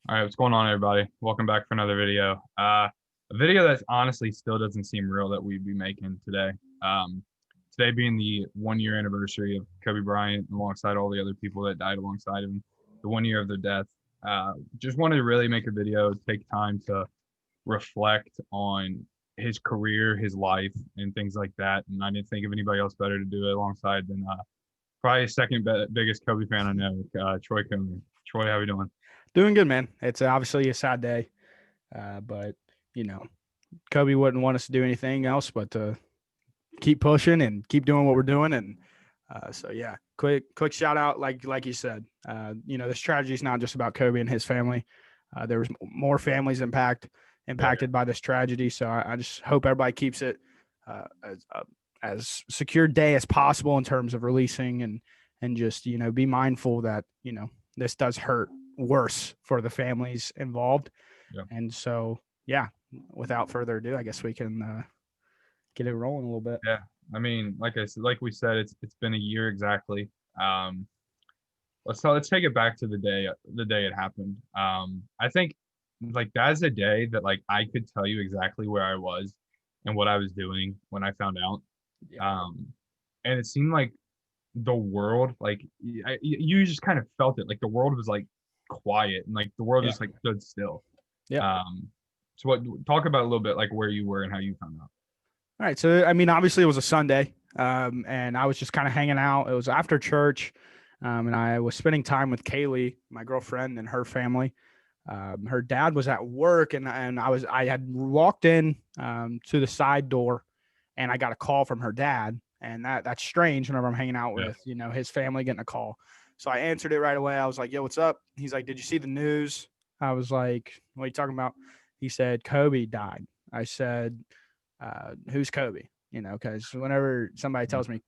All right, what's going on, everybody? Welcome back for another video. A video that honestly still doesn't seem real that we'd be making today. Um, Today being the 1 year anniversary of Kobe Bryant, alongside all the other people that died alongside him, the 1 year of their death. Just wanted to really make a video, take time to reflect on his career, his life, and things like that. And I didn't think of anybody else better to do it alongside than probably second biggest Kobe fan I know, Troy Comer. Troy, how are you doing? Doing good, man. It's obviously a sad day, but you know, Kobe wouldn't want us to do anything else but to keep pushing and keep doing what we're doing. And so, yeah, quick shout out, like you said. This tragedy is not just about Kobe and his family. There was more families impacted by this tragedy. So I just hope everybody keeps it as secure day as possible in terms of releasing and just be mindful that this does hurt worse for the families involved. Yeah. And so, yeah, without further ado, I guess we can get it rolling a little bit. Yeah, I mean, like we said, it's been a year exactly. Um, let's take it back to the day it happened. I think like that's a day that like I could tell you exactly where I was and what I was doing when I found out. Yeah. And it seemed like the world, like you just kind of felt it, like the world was like quiet and like the world Yeah. just like stood still. Yeah. So what? Talk about a little bit like where you were and how you found out. All right. So, I mean, obviously it was a Sunday, and I was just kind of hanging out. It was after church, and I was spending time with Kaylee, my girlfriend, and her family. Her dad was at work, and I had walked in to the side door, and I got a call from her dad, and that's strange. Whenever I'm hanging out Yeah, with his family, getting a call, so I answered it right away. I was like, "Yo, what's up?" He's like, "Did you see the news?" I was like, "What are you talking about?" He said, "Kobe died." I said, "Who's Kobe?" Because whenever somebody tells me,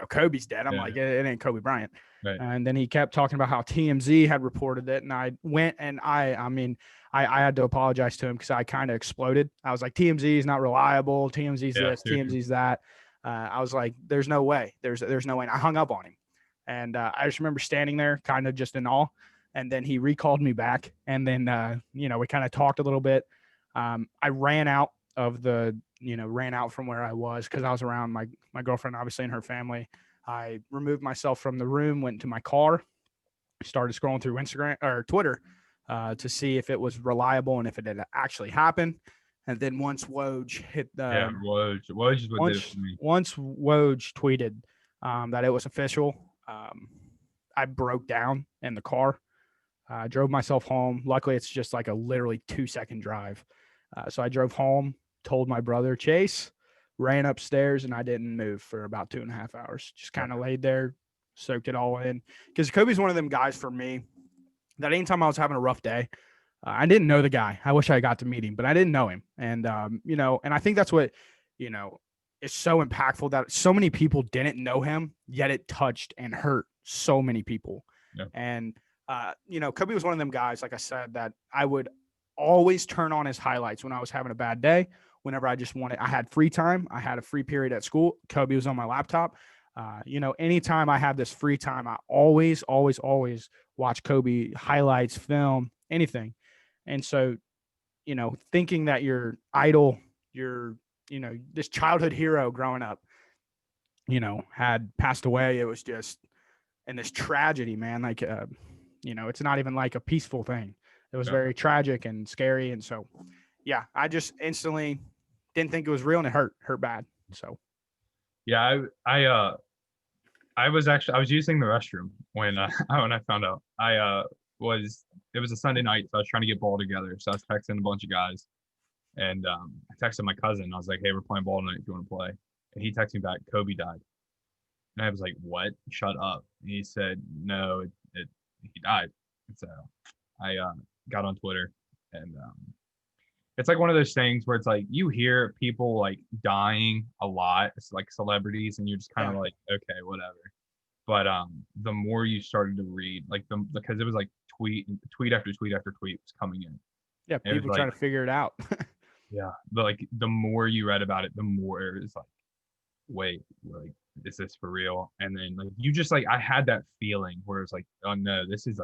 Kobe's dead, I'm yeah, like, it ain't Kobe Bryant. right. And then he kept talking about how TMZ had reported it, and I went and I mean, I had to apologize to him because I kind of exploded. I was like, TMZ is not reliable. TMZ's Yeah, this, seriously. TMZ's that. I was like, there's no way. There's no way. And I hung up on him, and I just remember standing there, kind of just in awe. And then he recalled me back, and then we kind of talked a little bit. I ran out from where I was because I was around my girlfriend, obviously, and her family. I removed myself from the room, went into my car, started scrolling through Instagram or Twitter to see if it was reliable and if it had actually happened. And then once Woj hit Yeah, the Woj is what did it once for me. once Woj tweeted that it was official, I broke down in the car. I drove myself home. Luckily, it's just like a literally 2-second drive. So I drove home, told my brother Chase, ran upstairs, and I didn't move for about 2.5 hours. Just Yeah, kind of laid there, soaked it all in. Because Kobe's one of them guys for me that anytime I was having a rough day, I didn't know the guy. I wish I got to meet him, but I didn't know him. And and I think that's what you know is so impactful that so many people didn't know him, yet it touched and hurt so many people. yeah, And Kobe was one of them guys, like I said, that I would always turn on his highlights when I was having a bad day. Whenever I had free time, I had a free period at school. Kobe was on my laptop. Anytime I have this free time, I always, always, always watch Kobe highlights, film, anything. And so, thinking that your idol, your, this childhood hero growing up, had passed away, it was just, and this tragedy, man, like, it's not even like a peaceful thing. It was yeah. very tragic and scary. And so, yeah, I just instantly didn't think it was real and it hurt bad. So, Yeah, I was using the restroom when when I found out. Was it was a Sunday night, so I was trying to get ball together. So I was texting a bunch of guys, and I texted my cousin. I was like, "Hey, we're playing ball tonight. If you want to play," and he texted me back, "Kobe died," and I was like, "What? Shut up!" And he said, "No, he died." And so I got on Twitter, and it's like one of those things where it's like you hear people like dying a lot, it's like celebrities, and you're just kind yeah, of like, okay, whatever. But the more you started to read, like because it was like tweet after tweet after tweet was coming in. yeah, And it was people like, trying to figure it out. yeah, but like the more you read about it, the more it was like, wait, like is this for real? And then like you just like I had that feeling where it's like, oh no, this is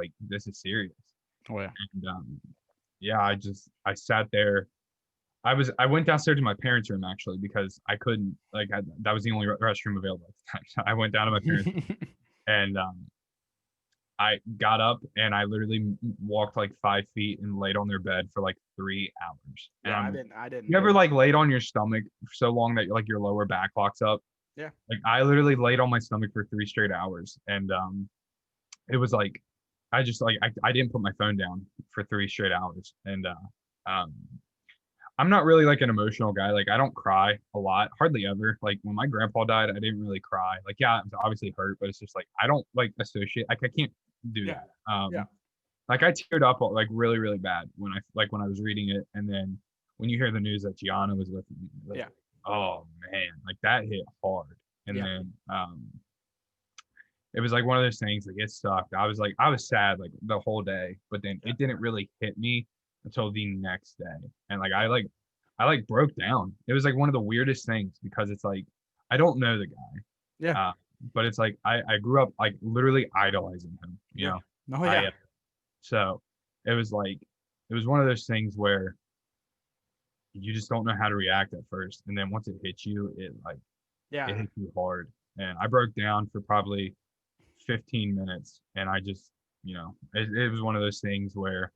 serious. Oh yeah. And yeah, I sat there. I went downstairs to my parents' room actually because I couldn't that was the only restroom available at the time. So I went down to my parents' and I got up and I literally walked like 5 feet and laid on their bed for like 3 hours. And Yeah, I didn't you do ever it. like laid on your stomach for so long that like your lower back locks up? Yeah. Like I literally laid on my stomach for 3 straight hours, and it was like I just like I didn't put my phone down for 3 straight hours, and um, I'm not really like an emotional guy. Like I don't cry a lot, hardly ever. Like when my grandpa died, I didn't really cry. Like yeah, I was obviously hurt, but it's just like I don't like associate. Like I can't do Yeah. that. Yeah. Like I teared up like really really bad when I was reading it, and then when you hear the news that Gianna was with me, like, Yeah. oh man, like that hit hard. And Yeah. then it was like one of those things like it sucked. I was sad like the whole day, but then Yeah. it didn't really hit me until the next day. And like Yeah. I like broke down. It was like one of the weirdest things because it's like I don't know the Yeah. guy. But it's like I grew up like literally idolizing him, you Yeah. know. Oh I yeah. So it was like it was one of those things where you just don't know how to react at first, and then once it hits you, it Yeah. hits you hard. And I broke down for probably 15 minutes, and I just it was one of those things where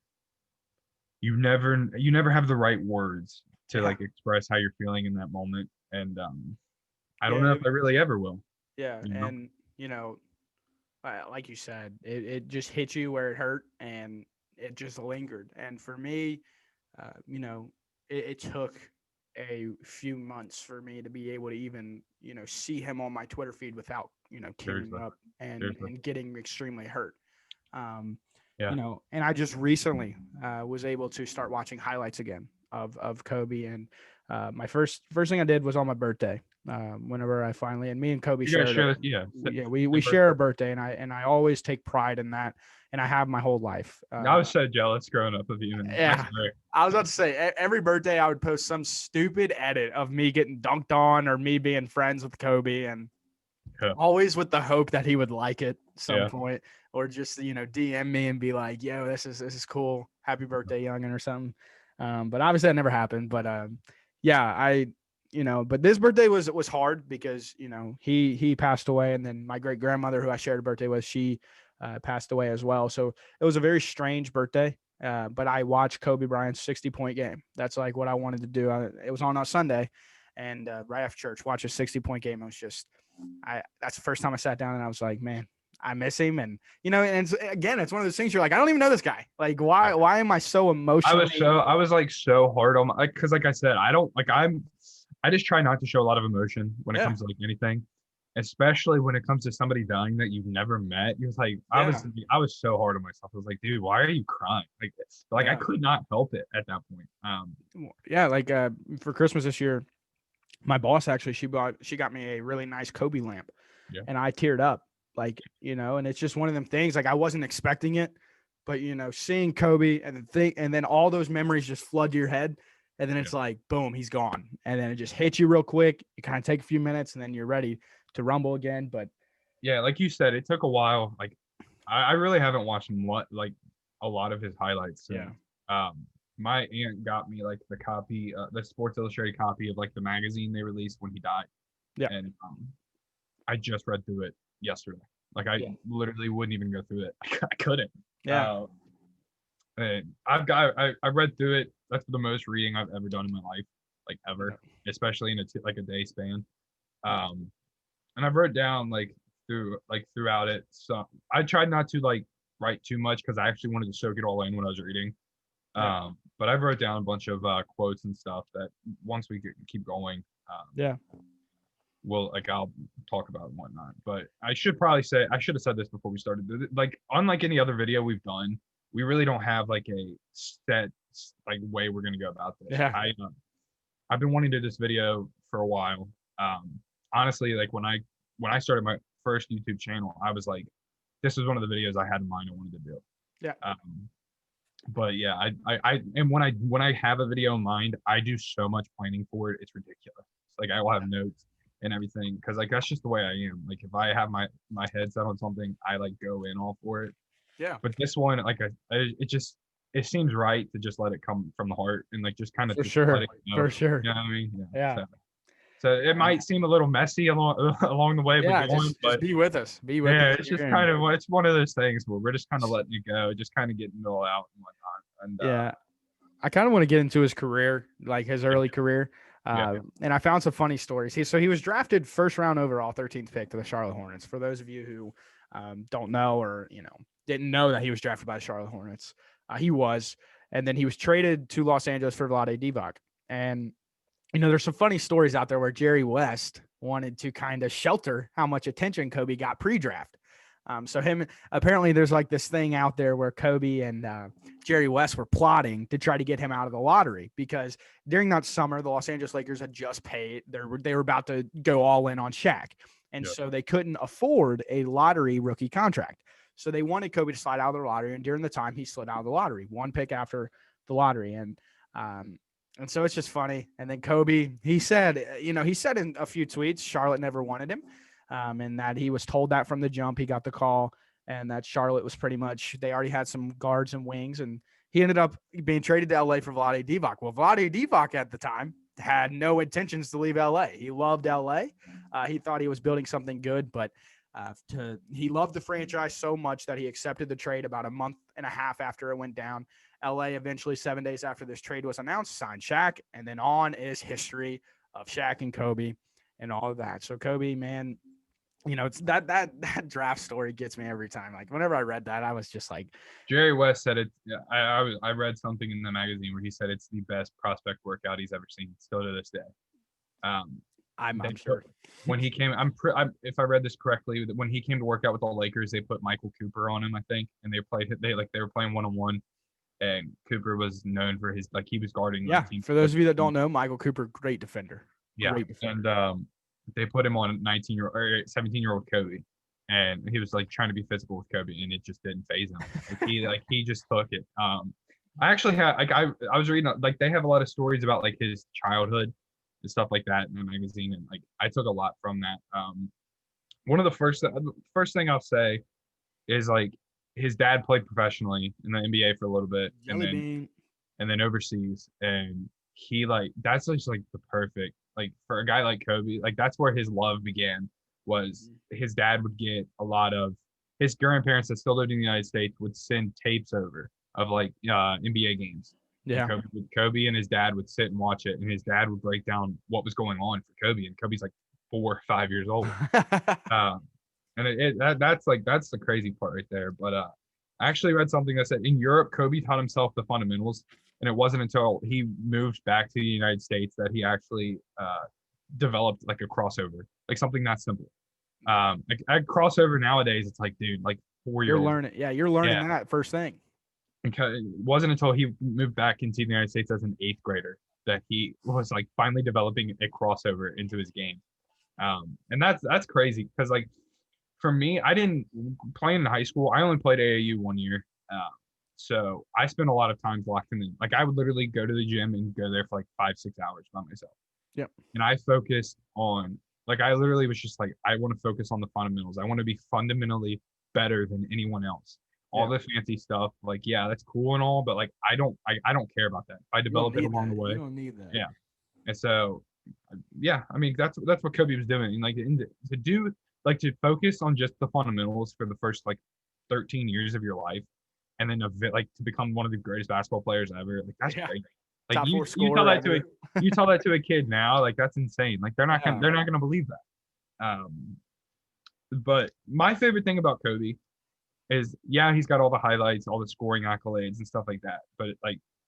you never have the right words to Yeah. like express how you're feeling in that moment, and I don't Yeah. know if I really ever will. Yeah. You know, And like you said, it just hit you where it hurt, and it just lingered. And for me, it took a few months for me to be able to even see him on my Twitter feed without tearing seriously, up and seriously, getting extremely hurt. Um, yeah, and I just recently was able to start watching highlights again of Kobe. And my first thing I did was on my birthday. Whenever I finally, and me and Kobe you guys shared it. share, yeah, Yeah, we share a birthday, and I always take pride in that, and I have my whole life. I was so jealous growing up of you, and I Yeah. swear, I was about to say every birthday I would post some stupid edit of me getting dunked on or me being friends with Kobe, and yeah, always with the hope that he would like it at some yeah, point, or just DM me and be like, "Yo, this is cool. Happy birthday, youngin," or something. But obviously that never happened. But yeah, but this birthday was hard because he passed away, and then my great grandmother, who I shared a birthday with, she passed away as well. So it was a very strange birthday. But I watched Kobe Bryant's 60-point game. That's like what I wanted to do. It was on a Sunday, and right after church, watch a 60-point game. It was just, that's the first time I sat down and I was like, man, I miss him. And and again, it's one of those things you're like, I don't even know this guy. Like, why am I so emotionally? I was like so hard on my like because like I said, I don't like I just try not to show a lot of emotion when it Yeah, comes to like anything, especially when it comes to somebody dying that you've never met. You're like yeah, I was so hard on myself. I was like, dude, why are you crying? Like I yeah, could not help it at that point. yeah. Like for Christmas this year, my boss actually she got me a really nice Kobe lamp, Yeah, and I teared up. Like and it's just one of them things. Like I wasn't expecting it, but seeing Kobe and then all those memories just flood to your head. And then yeah, it's like, boom, he's gone. And then it just hits you real quick. You kind of take a few minutes and then you're ready to rumble again. But yeah. Like you said, it took a while. Like I really haven't watched like a lot of his highlights yeah, since. My aunt got me like the copy, the Sports Illustrated copy of like the magazine they released when he died, yeah, and I just read through it yesterday. Like I yeah, literally wouldn't even go through it. I couldn't. yeah, Uh, and I read through it. That's the most reading I've ever done in my life, like ever, yeah, especially in like a day span. Um, and I wrote down like throughout it. So I tried not to like write too much because I actually wanted to soak it all in when I was reading. yeah, But I wrote down a bunch of quotes and stuff that once we keep going, yeah, I'll talk about and whatnot. But I should probably say I should have said this before we started. Like unlike any other video we've done, we really don't have like a set like way we're gonna go about this. yeah, I've been wanting to do this video for a while. Honestly, like when I started my first YouTube channel, I was like, this was one of the videos I had in mind I wanted to do. yeah, But yeah, I and when I have a video in mind, I do so much planning for it. It's ridiculous. Like I will have notes and everything because like that's just the way I am. Like if I have my head set on something, I like go in all for it. yeah, But this one, like it just it seems right to just let it come from the heart and like just kind of For just let sure. it go. For sure. You know what I mean? Yeah. Yeah. So it might seem a little messy along along the way of Yeah. going, Just but be with us. Be with yeah, us. it's just kind of it's one of those things where we're just kind of letting it go, just kind of getting it all out and whatnot. And Yeah. I kind of want to get into his career, like his yeah, early career. yeah, And I found some funny stories. He was drafted first round overall, 13th pick to the Charlotte Hornets. For those of you who don't know or didn't know that he was drafted by the Charlotte Hornets, he was, and then he was traded to Los Angeles for Vlade Divac. And there's some funny stories out there where Jerry West wanted to kind of shelter how much attention Kobe got pre-draft. So apparently there's like this thing out there where Kobe and Jerry West were plotting to try to get him out of the lottery because during that summer, the Los Angeles Lakers had just paid. They were about to go all in on Shaq. And so they couldn't afford a lottery rookie contract. So they wanted Kobe to slide out of the lottery. And during the time he slid out of the lottery, one pick after the lottery. And so it's just funny. And then Kobe, he said in a few tweets, Charlotte never wanted him. And that he was told that from the jump. He got the call, and that Charlotte was pretty much, they already had some guards and wings, and he ended up being traded to LA for Vlade Divac. Well, Vlade Divac at the time had no intentions to leave LA. He loved LA. He thought he was building something good, but he loved the franchise so much that he accepted the trade about a month and a half after it went down. LA eventually, 7 days after this trade was announced, signed Shaq, and then on is history of Shaq and Kobe and all of that. So Kobe, man, it's that draft story gets me every time. Like whenever I read that, I was just like, Jerry West said it. Yeah, I read something in the magazine where he said it's the best prospect workout he's ever seen, still to this day. I'm sure when he came, if I read this correctly, when he came to work out with the Lakers, they put Michael Cooper on him, I think, and they were playing 1-on-1, and Cooper was known for his he was guarding. Yeah, for those of you that don't know, Michael Cooper, great defender. Yeah, great defender. And they put him on 19-year-old or 17-year-old Kobe, and he was trying to be physical with Kobe, and it just didn't phase him. He just took it. I actually had I was reading they have a lot of stories about his childhood and stuff like that in the magazine, and I took a lot from that. One of the first thing I'll say is his dad played professionally in the NBA for a little bit, and then overseas, and he that's just the perfect for a guy like Kobe, that's where his love began. Was his dad would get a lot of his grandparents that still lived in the United States would send tapes over of NBA games. Yeah. And Kobe and his dad would sit and watch it, and his dad would break down what was going on for Kobe, and Kobe's 4 or 5 years old. And that's the crazy part right there. But I actually read something that said in Europe, Kobe taught himself the fundamentals, and it wasn't until he moved back to the United States that he actually developed a crossover, something that simple. A crossover nowadays, it's dude, 4-year-old. You're learning that first thing. Because it wasn't until he moved back into the United States as an 8th grader that he was finally developing a crossover into his game. And that's crazy because for me, I didn't play in high school. I only played AAU 1 year. So I spent a lot of time locked in. I would literally go to the gym and go there for 5-6 hours by myself. Yep. And I focused on I literally was just I want to focus on the fundamentals. I want to be fundamentally better than anyone else. All the fancy stuff, yeah, that's cool and all, but I don't care about that. If I develop it along the way. You don't need that. Yeah. And so, yeah, I mean that's what Kobe was doing. And to do to focus on just the fundamentals for the first 13 years of your life, and then to become one of the greatest basketball players ever. That's great. Top 4 you tell that to you tell that to a kid now, that's insane. They're not gonna believe that. But my favorite thing about Kobe is, yeah, he's got all the highlights, all the scoring accolades and stuff like that. But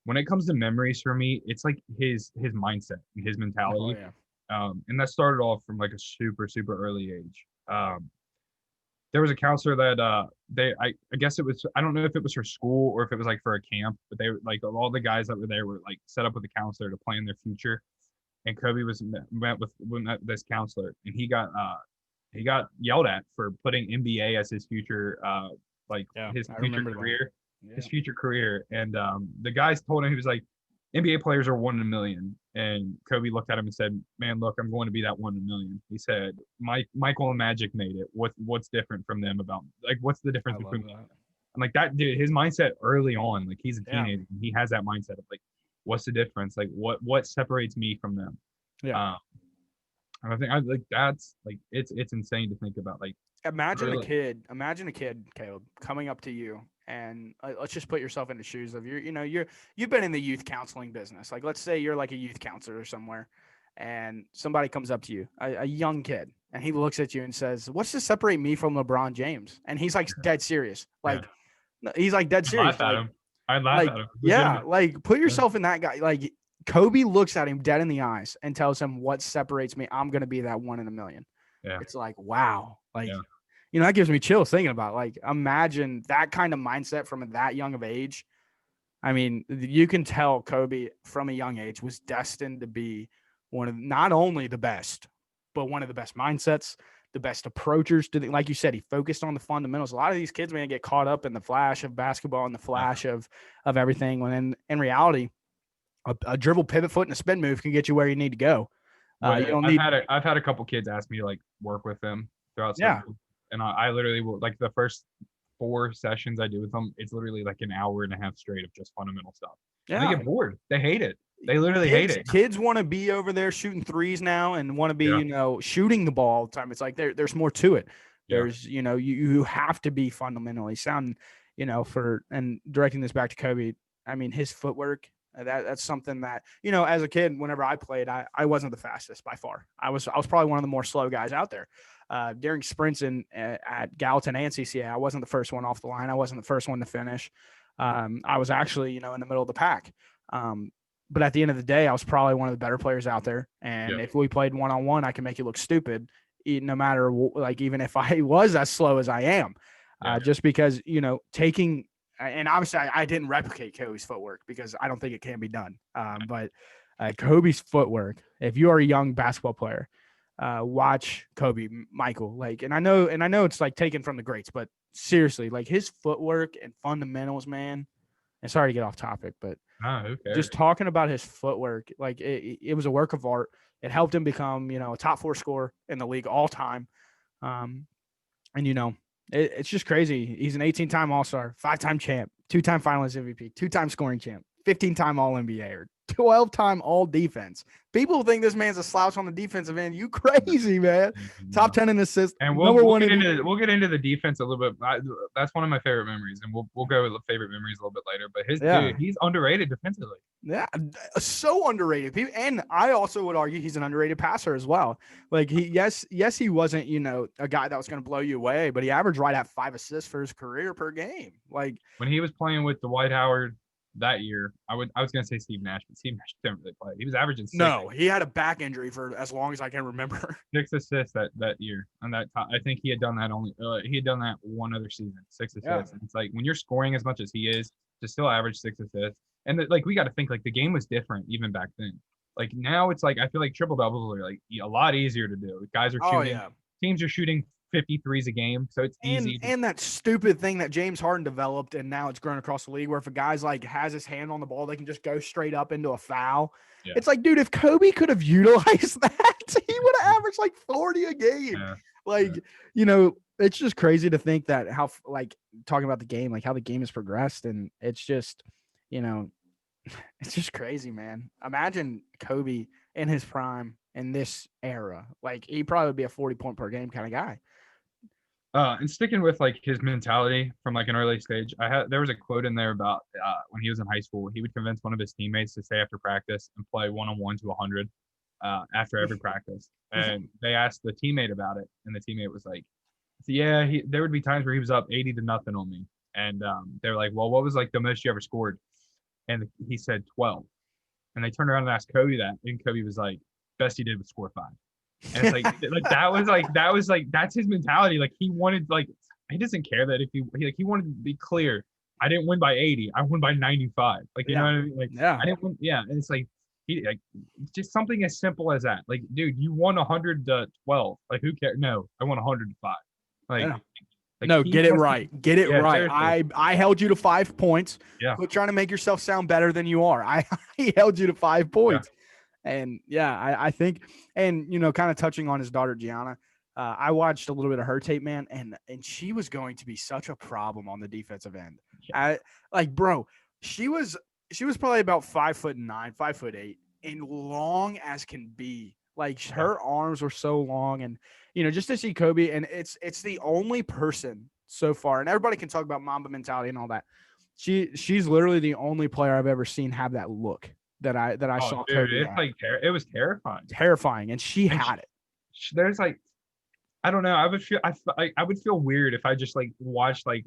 when it comes to memories for me, it's his mindset and his mentality. And that started off from a super, super early age. There was a counselor that I guess it was, I don't know if it was for school or if it was for a camp, but they all the guys that were there were set up with a counselor to plan their future. And Kobe met with this counselor, and he got yelled at for putting NBA as his future his future career. Yeah. His future career. And the guys told him, he was NBA players are 1 in a million. And Kobe looked at him and said, man, look, I'm going to be that 1 in a million. He said, Michael and Magic made it. What's different from them about what's the difference between them? I'm like, that dude, his mindset early on, like he's a Yeah. teenager, and he has that mindset of like, what's the difference? Like, what separates me from them? Yeah. And I think I like that's like it's insane to think about. Like, early, Imagine a kid, Caleb, coming up to you, and let's just put yourself in the shoes of you've been in the youth counseling business. Like, let's say you're like a youth counselor somewhere, and somebody comes up to you, a young kid, and he looks at you and says, "What's to separate me from LeBron James?" And he's like dead serious, yeah, like he's like dead I'd serious, laugh at him. I'd laugh like at him. yeah, Legitimate. like put Yeah. yourself in that guy. Like Kobe looks at him dead in the eyes and tells him, "What separates me? I'm gonna be that one in a million." Yeah. It's like, wow, like Yeah. that gives me chills thinking about it. Like, imagine that kind of mindset from that young of age. I mean, you can tell Kobe from a young age was destined to be one of not only the best, but one of the best mindsets, the best approachers to like you said, he focused on the fundamentals. A lot of these kids, man, get caught up in the flash of basketball and the flash of everything. When in reality, a dribble, pivot foot, and a spin move can get you where you need to go. You don't need, I've had a couple kids ask me to like work with them throughout yeah, stuff, and I literally will like the first 4 sessions I do with them. It's literally like an hour and a half straight of just fundamental stuff. And they yeah. get bored. They hate it. They literally hate it. Kids want to be over there shooting threes now and want to be, Yeah. shooting the ball all the time. It's like there's more to it. Yeah. There's, you have to be fundamentally sound, and directing this back to Kobe. I mean, his footwork, that's something that, as a kid, whenever I played, I wasn't the fastest by far. I was probably one of the more slow guys out there. During sprints at Gallatin and CCA, I wasn't the first one off the line. I wasn't the first one to finish. I was actually, in the middle of the pack. But at the end of the day, I was probably one of the better players out there. And if we played one-on-one, I can make you look stupid, no matter like, even if I was as slow as I am, just because, taking, and obviously I didn't replicate Kobe's footwork because I don't think it can be done. But Kobe's footwork, if you are a young basketball player, watch Kobe, Michael, like, and I know it's like taken from the greats, but seriously, like his footwork and fundamentals, man. And sorry to get off topic, but Who cares? just talking about his footwork, like it was a work of art. It helped him become, a top 4 scorer in the league all time. And it's just crazy. He's an 18-time All-Star, 5-time champ, 2-time Finalist MVP, 2-time scoring champ, 15-time All-NBA, or 12-time All-Defense. People think this man's a slouch on the defensive end. You crazy, man. Top 10 in assists. And we'll get into the defense a little bit. That's one of my favorite memories, and we'll go with the favorite memories a little bit later. But dude, he's underrated defensively. Yeah, so underrated. And I also would argue he's an underrated passer as well. Like yes, he wasn't, a guy that was going to blow you away, but he averaged right at 5 assists for his career per game. Like when he was playing with Dwight Howard that year, I was going to say Steve Nash, but Steve Nash didn't really play. He was averaging 6. No, he had a back injury for as long as I can remember. 6 assists that year. And I think he had done that he had done that one other season, 6 assists. Yeah. And it's like when you're scoring as much as he is, to still average 6 assists. And like we got to think like the game was different even back then. Like now it's like I feel like triple doubles are like a lot easier to do. Guys are shooting. Teams are shooting 53s a game, so it's easy. And that stupid thing that James Harden developed, and now it's grown across the league, where if a guy's like has his hand on the ball, they can just go straight up into a foul. Yeah. It's like, dude, if Kobe could have utilized that, he would have averaged like 40 a game. Yeah. It's just crazy to think that how, like, talking about the game, like how the game has progressed, and it's just, it's just crazy, man. Imagine Kobe in his prime in this era. Like, he'd probably be a 40-point per game kind of guy. And sticking with like his mentality from like an early stage, there was a quote in there about when he was in high school, he would convince one of his teammates to stay after practice and play 1-on-1 to 100 after every practice. And they asked the teammate about it, and the teammate was like, "Yeah, there would be times where he was up 80-0 on me." And they're like, "Well, what was like the most you ever scored?" And he said 12. And they turned around and asked Kobe that, and Kobe was like, "Best he did was score 5." And it's like that's his mentality. Like he wanted, like he doesn't care that if he wanted to be clear. I didn't win by 80. I won by 95. Like you know what I mean? Like I didn't win. Yeah, and it's like just something as simple as that. Like, dude, you won 100-12. Like who cares? No, I won 100-5. Like no, get it right. Get it right. Seriously. I held you to 5 points. Yeah. Quit trying to make yourself sound better than you are. I held you to 5 points. Yeah. And I think, and kind of touching on his daughter Gianna, I watched a little bit of her tape, man, and she was going to be such a problem on the defensive end. Yeah. I like, bro, she was probably about 5'9", 5'8", and long as can be. Like Yeah. her arms were so long, and just to see Kobe, and it's the only person so far, and everybody can talk about Mamba mentality and all that. She's literally the only player I've ever seen have that look that I Oh, saw dude, Kobe it's at. like it was terrifying. Terrifying, and she And had it. there's like I don't know. I would feel weird if I just like watched like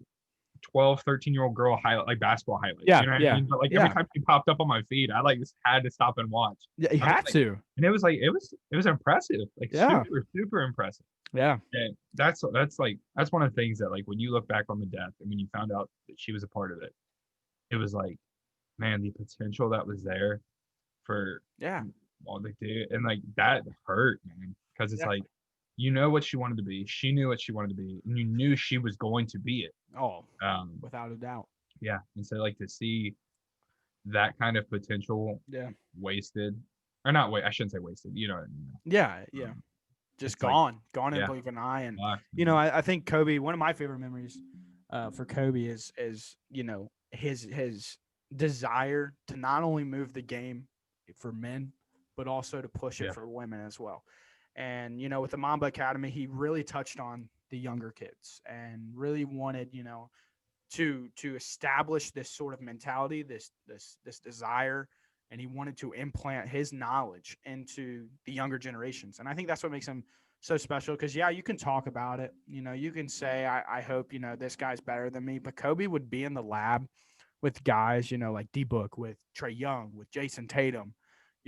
12, 13-year-old girl highlight like basketball highlights. Yeah, You know what I yeah, mean? But like every yeah, time she popped up on my feed, I like just had to stop and watch. yeah. You I was have like, to. and it was like it was impressive, like Yeah, super super impressive. yeah, And that's one of the things that like when you look back on the death and when you found out that she was a part of it, it was like, man, the potential that was there for yeah, all they did, and like that hurt, man, because it's yeah. like you know what she wanted to be, she knew what she wanted to be, and you knew she was going to be it. Oh, Um, without a doubt. yeah, and so like to see that kind of potential Yeah, wasted, or not wait, I shouldn't say wasted. You know what I mean? yeah, yeah. Um, Just it's like, gone in the yeah, blink of an eye. And fuck, man. I think Kobe. One of my favorite memories for Kobe is his desire to not only move the game for men, but also to push it Yeah, for women as well. And with the Mamba Academy, he really touched on the younger kids and really wanted to establish this sort of mentality, this desire, and he wanted to implant his knowledge into the younger generations. And I think that's what makes him so special. Because yeah, you can talk about it. You can say I hope this guy's better than me, but Kobe would be in the lab with guys like D Book, with Trey Young, with Jason Tatum,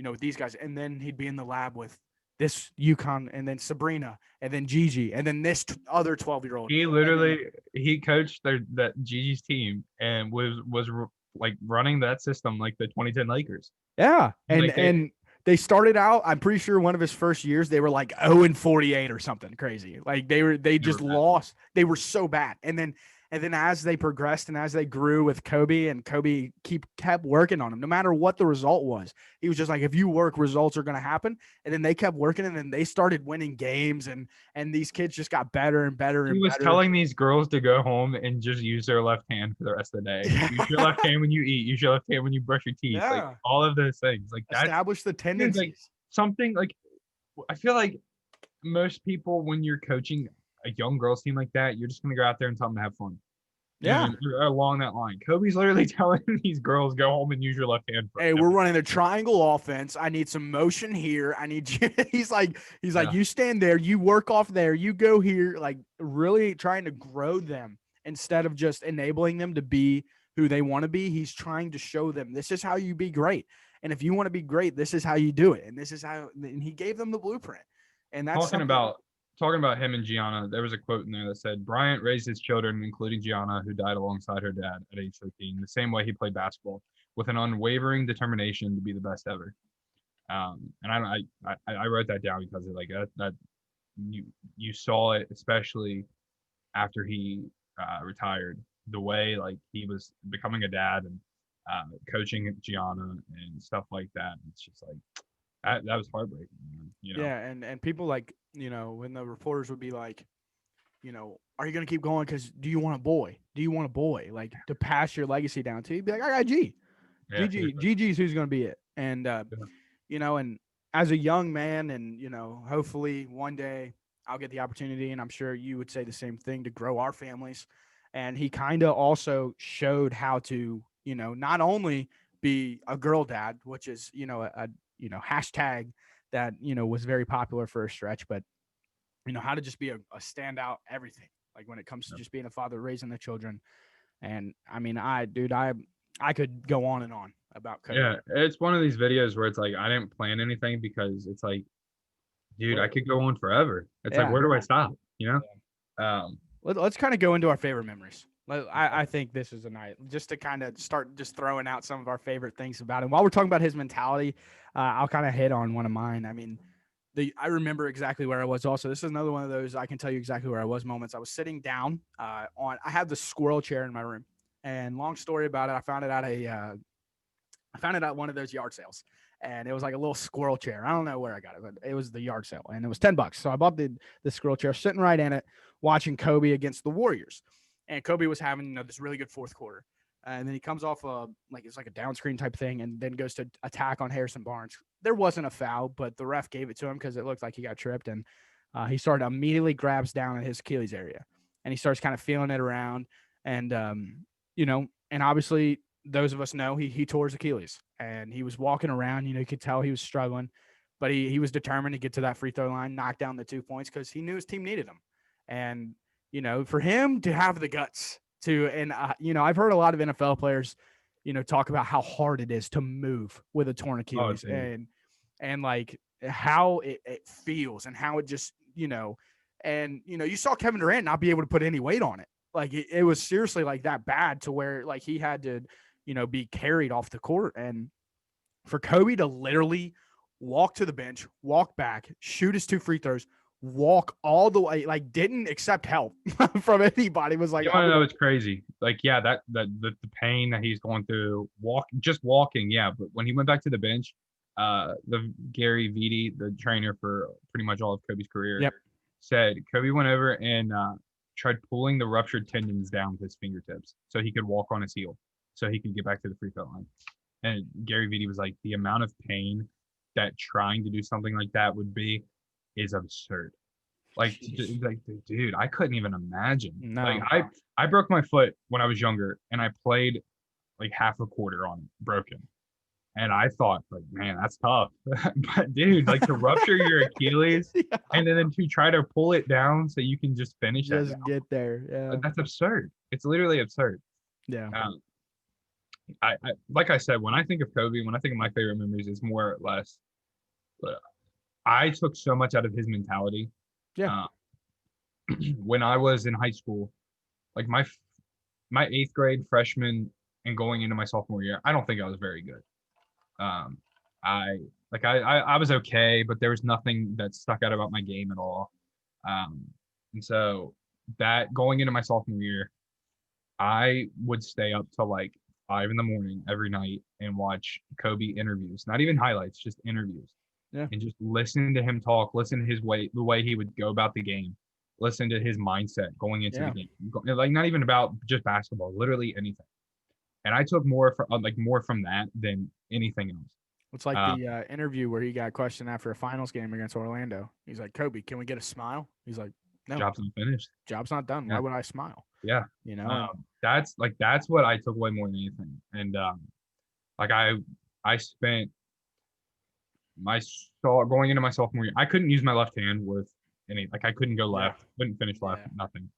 with these guys, and then he'd be in the lab with this UConn, and then Sabrina, and then Gigi, and then this other 12-year-old, he and then literally he coached that Gigi's team and was like running that system like the 2010 Lakers. yeah, and Like they started out. I'm pretty sure one of his first years they were like 0-48 or something crazy. Like they they were just bad. lost. They were so bad, and then as they progressed and as they grew with Kobe, and Kobe kept working on him, no matter what the result was. He was just like, if you work, results are going to happen. And then they kept working, and then they started winning games, and these kids just got better and better He and was better. telling these girls to go home and just use their left hand for the rest of the day. Use your left hand when you eat. Use your left hand when you brush your teeth. Like Yeah, all of those things. Like that's establish the dude, like tendencies. something like I feel like most people when you're coaching a young girls team like that, you're just gonna go out there and tell them to have fun. You know what I Yeah. mean? Or along that line. Kobe's literally telling these girls go home and use your left hand for Hey, we're everything. running a triangle offense. I need some motion here. I need you. He's like, Yeah. you stand there, you work off there, you go here. Like really trying to grow them instead of just enabling them to be who they want to be. He's trying to show them this is how you be great. And if you want to be great, this is how you do it. And this is how, and he gave them the blueprint. And that's Talking something. about talking about him and Gianna, there was a quote in there that said Bryant raised his children, including Gianna, who died alongside her dad at age 13, the same way he played basketball, with an unwavering determination to be the best ever. And I wrote that down because of like that you saw it, especially after he retired, the way like he was becoming a dad and coaching Gianna and stuff like that. It's just like that was heartbreaking, man, you know. Yeah. And people like, when the reporters would be like, are you going to keep going? Because do you want a boy? Do you want a boy? Like to pass your legacy down to? You'd be like, I got G. Yeah, seriously. GG's who's going to be it. And, Yeah. and as a young man, and, hopefully one day I'll get the opportunity, and I'm sure you would say the same thing, to grow our families. And he kind of also showed how to, not only be a girl dad, which is, hashtag that, was very popular for a stretch, but how to just be a standout everything, like when it comes to just being a father, raising the children. And I mean, I could go on and on about Kobe. Yeah, it's one of these videos where it's like I didn't plan anything because it's like, dude, I could go on forever. It's like, Yeah. where do I stop? You know? Let's kind of go into our favorite memories. I think this is a night just to kind of start just throwing out some of our favorite things about him. While we're talking about his mentality, I'll kind of hit on one of mine. I mean, I remember exactly where I was. Also, this is another one of those I can tell you exactly where I was moments. I was sitting down I had the squirrel chair in my room, and long story about it, I found it at one of those yard sales, and it was like a little squirrel chair. I don't know where I got it, but it was the yard sale, and it was $10. So I bought the squirrel chair, sitting right in it, watching Kobe against the Warriors, and Kobe was having this really good fourth quarter. And then he comes off it's like a down screen type thing, and then goes to attack on Harrison Barnes. There wasn't a foul, but the ref gave it to him because it looked like he got tripped, and he started immediately grabs down at his Achilles area, and he starts kind of feeling it around, and and obviously those of us know he tore his Achilles, and he was walking around. You could tell he was struggling, but he was determined to get to that free throw line, knock down the 2 points because he knew his team needed him, and for him to have the guts to, and I've heard a lot of NFL players, talk about how hard it is to move with a torn Achilles, and like how it feels and how it just, and you saw Kevin Durant not be able to put any weight on it. Like it was seriously like that bad to where like he had to, be carried off the court. And for Kobe to literally walk to the bench, walk back, shoot his 2 free throws, walk all the way, like didn't accept help from anybody, was like, you want to know it's crazy. Like, yeah, that the pain that he's going through, just walking, yeah. But when he went back to the bench, the Gary Vitti, the trainer for pretty much all of Kobe's career, said Kobe went over and tried pulling the ruptured tendons down with his fingertips so he could walk on his heel, so he could get back to the free throw line. And Gary Vitti was like, the amount of pain that trying to do something like that would be is absurd. Like, dude, I couldn't even imagine. No. Like, I broke my foot when I was younger, and I played like half a quarter on it, broken. And I thought, like, man, that's tough. But dude, like to rupture your Achilles and then to try to pull it down so you can just finish it. Just get there. Yeah. That's absurd. It's literally absurd. Yeah. I like I said, when I think of Kobe, when I think of my favorite memories, it's more or less. I took so much out of his mentality. Yeah. When I was in high school, like my 8th grade freshman and going into my sophomore year, I don't think I was very good. I was okay, but there was nothing that stuck out about my game at all. And so that going into my sophomore year, I would stay up till like 5 a.m. every night and watch Kobe interviews, not even highlights, just interviews. Yeah. And just listen to him talk, listen to the way he would go about the game, listen to his mindset going into the game. Like not even about just basketball, literally anything. And I took more from that than anything else. It's like the interview where he got questioned after a finals game against Orlando. He's like, Kobe, can we get a smile? He's like, no. Job's not finished. Job's not done. Yeah. Why would I smile? Yeah. That's what I took away more than anything. And I spent going into my sophomore year, I couldn't use my left hand with any, like I couldn't go left, couldn't finish left, nothing.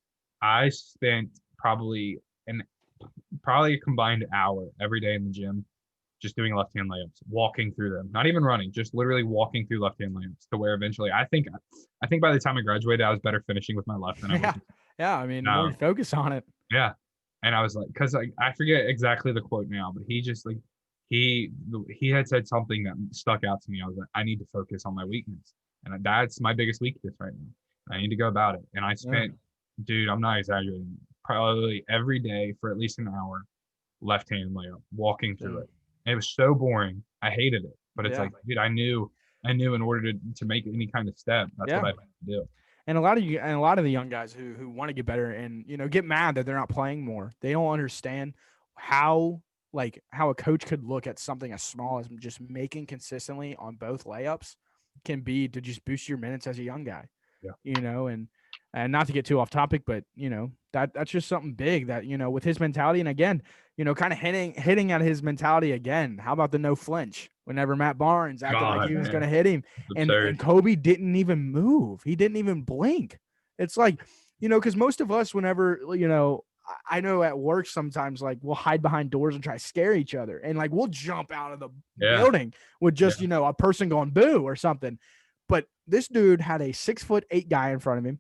I spent probably a combined hour every day in the gym just doing left-hand layups, walking through them, not even running, just literally walking through left-hand layups to where eventually I think by the time I graduated, I was better finishing with my left than I was. Yeah, I mean, more focus on it. Yeah. And I was like, because I forget exactly the quote now, but he just like he had said something that stuck out to me. I was like, I need to focus on my weakness, and that's my biggest weakness right now. I need to go about it. And I spent, dude, I'm not exaggerating, probably every day for at least an hour, left-hand layup, walking through it. And it was so boring. I hated it, but it's like, dude, I knew in order to make any kind of step, that's what I had to do. And a lot of the young guys who want to get better and get mad that they're not playing more. They don't understand how a coach could look at something as small as just making consistently on both layups can be to just boost your minutes as a young guy. Yeah. And not to get too off topic, but that's just something big that, with his mentality. And again, kind of hitting at his mentality again. How about the no flinch whenever Matt Barnes acted like he was going to hit him, and Kobe didn't even move. He didn't even blink. It's like, because most of us, whenever, I know at work sometimes, like we'll hide behind doors and try to scare each other. And like, we'll jump out of the building with just, a person going boo or something. But this dude had a 6'8" guy in front of him.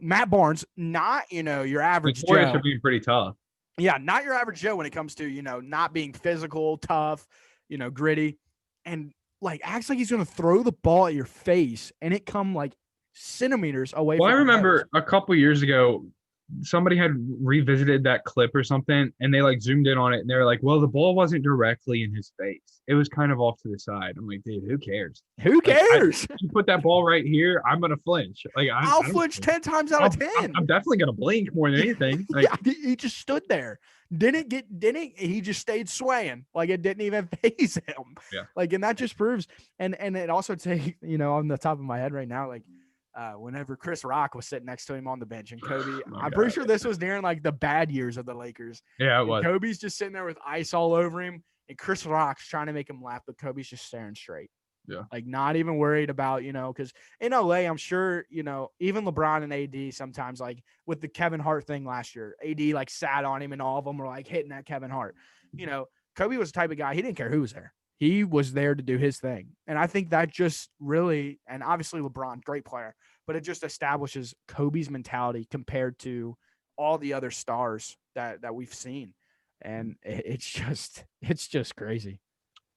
Matt Barnes, not, your average Joe. Warriors are being pretty tough. Yeah, not your average Joe when it comes to, not being physical, tough, gritty. And like acts like he's going to throw the ball at your face and it come like centimeters away from I remember a couple years ago, somebody had revisited that clip or something, and they like zoomed in on it, and they were like, "Well, the ball wasn't directly in his face; it was kind of off to the side." I'm like, "Dude, who cares? Who Like, cares? you put that ball right here, I'm gonna flinch. Like, I'll I don't flinch care. 10 times out of 10. I'm definitely gonna blink more than anything. Like, Yeah, he just stood there. Didn't he just stayed swaying. Like it didn't even phase him. yeah, Like, and that just proves, and it also take, on the top of my head right now, like whenever Chris Rock was sitting next to him on the bench and Kobe, oh I'm pretty God, sure this was during like the bad years of the Lakers. yeah, it And was. Kobe's just sitting there with ice all over him, and Chris Rock's trying to make him laugh, but Kobe's just staring straight. Yeah, Like not even worried about, because in LA, I'm sure, even LeBron and AD sometimes, like with the Kevin Hart thing last year, AD like sat on him and all of them were like hitting at Kevin Hart. Kobe was the type of guy, he didn't care who was there. He was there to do his thing. And I think that just really, and obviously LeBron, great player, but it just establishes Kobe's mentality compared to all the other stars that we've seen. And it's just crazy.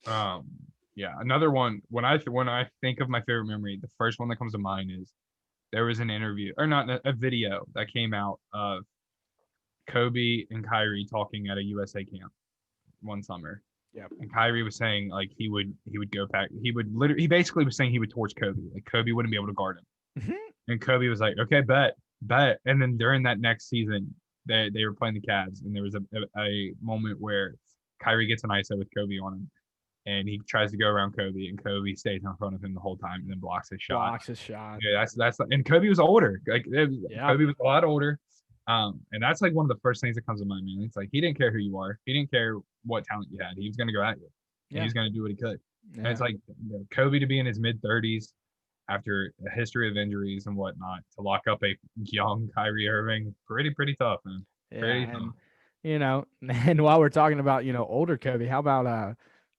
um, yeah. Another one when I think of my favorite memory, the first one that comes to mind is there was an interview or not a video that came out of Kobe and Kyrie talking at a USA camp one summer. Yeah. And Kyrie was saying like he would go back. He basically was saying he would torch Kobe. Like Kobe wouldn't be able to guard him. Mm-hmm. And Kobe was like, okay, bet. And then during that next season, they were playing the Cavs, and there was a moment where Kyrie gets an ISO with Kobe on him, and he tries to go around Kobe, and Kobe stays in front of him the whole time, and then blocks his shot. Yeah, that's and Kobe was older. Like Kobe was a lot older. And that's like one of the first things that comes to mind, man. It's like he didn't care who you are. He didn't care what talent you had. He was going to go at you. And he was going to do what he could. Yeah. And it's like Kobe to be in his mid 30s after a history of injuries and whatnot to lock up a young Kyrie Irving, pretty tough, man. Pretty tough. And while we're talking about, older Kobe, how about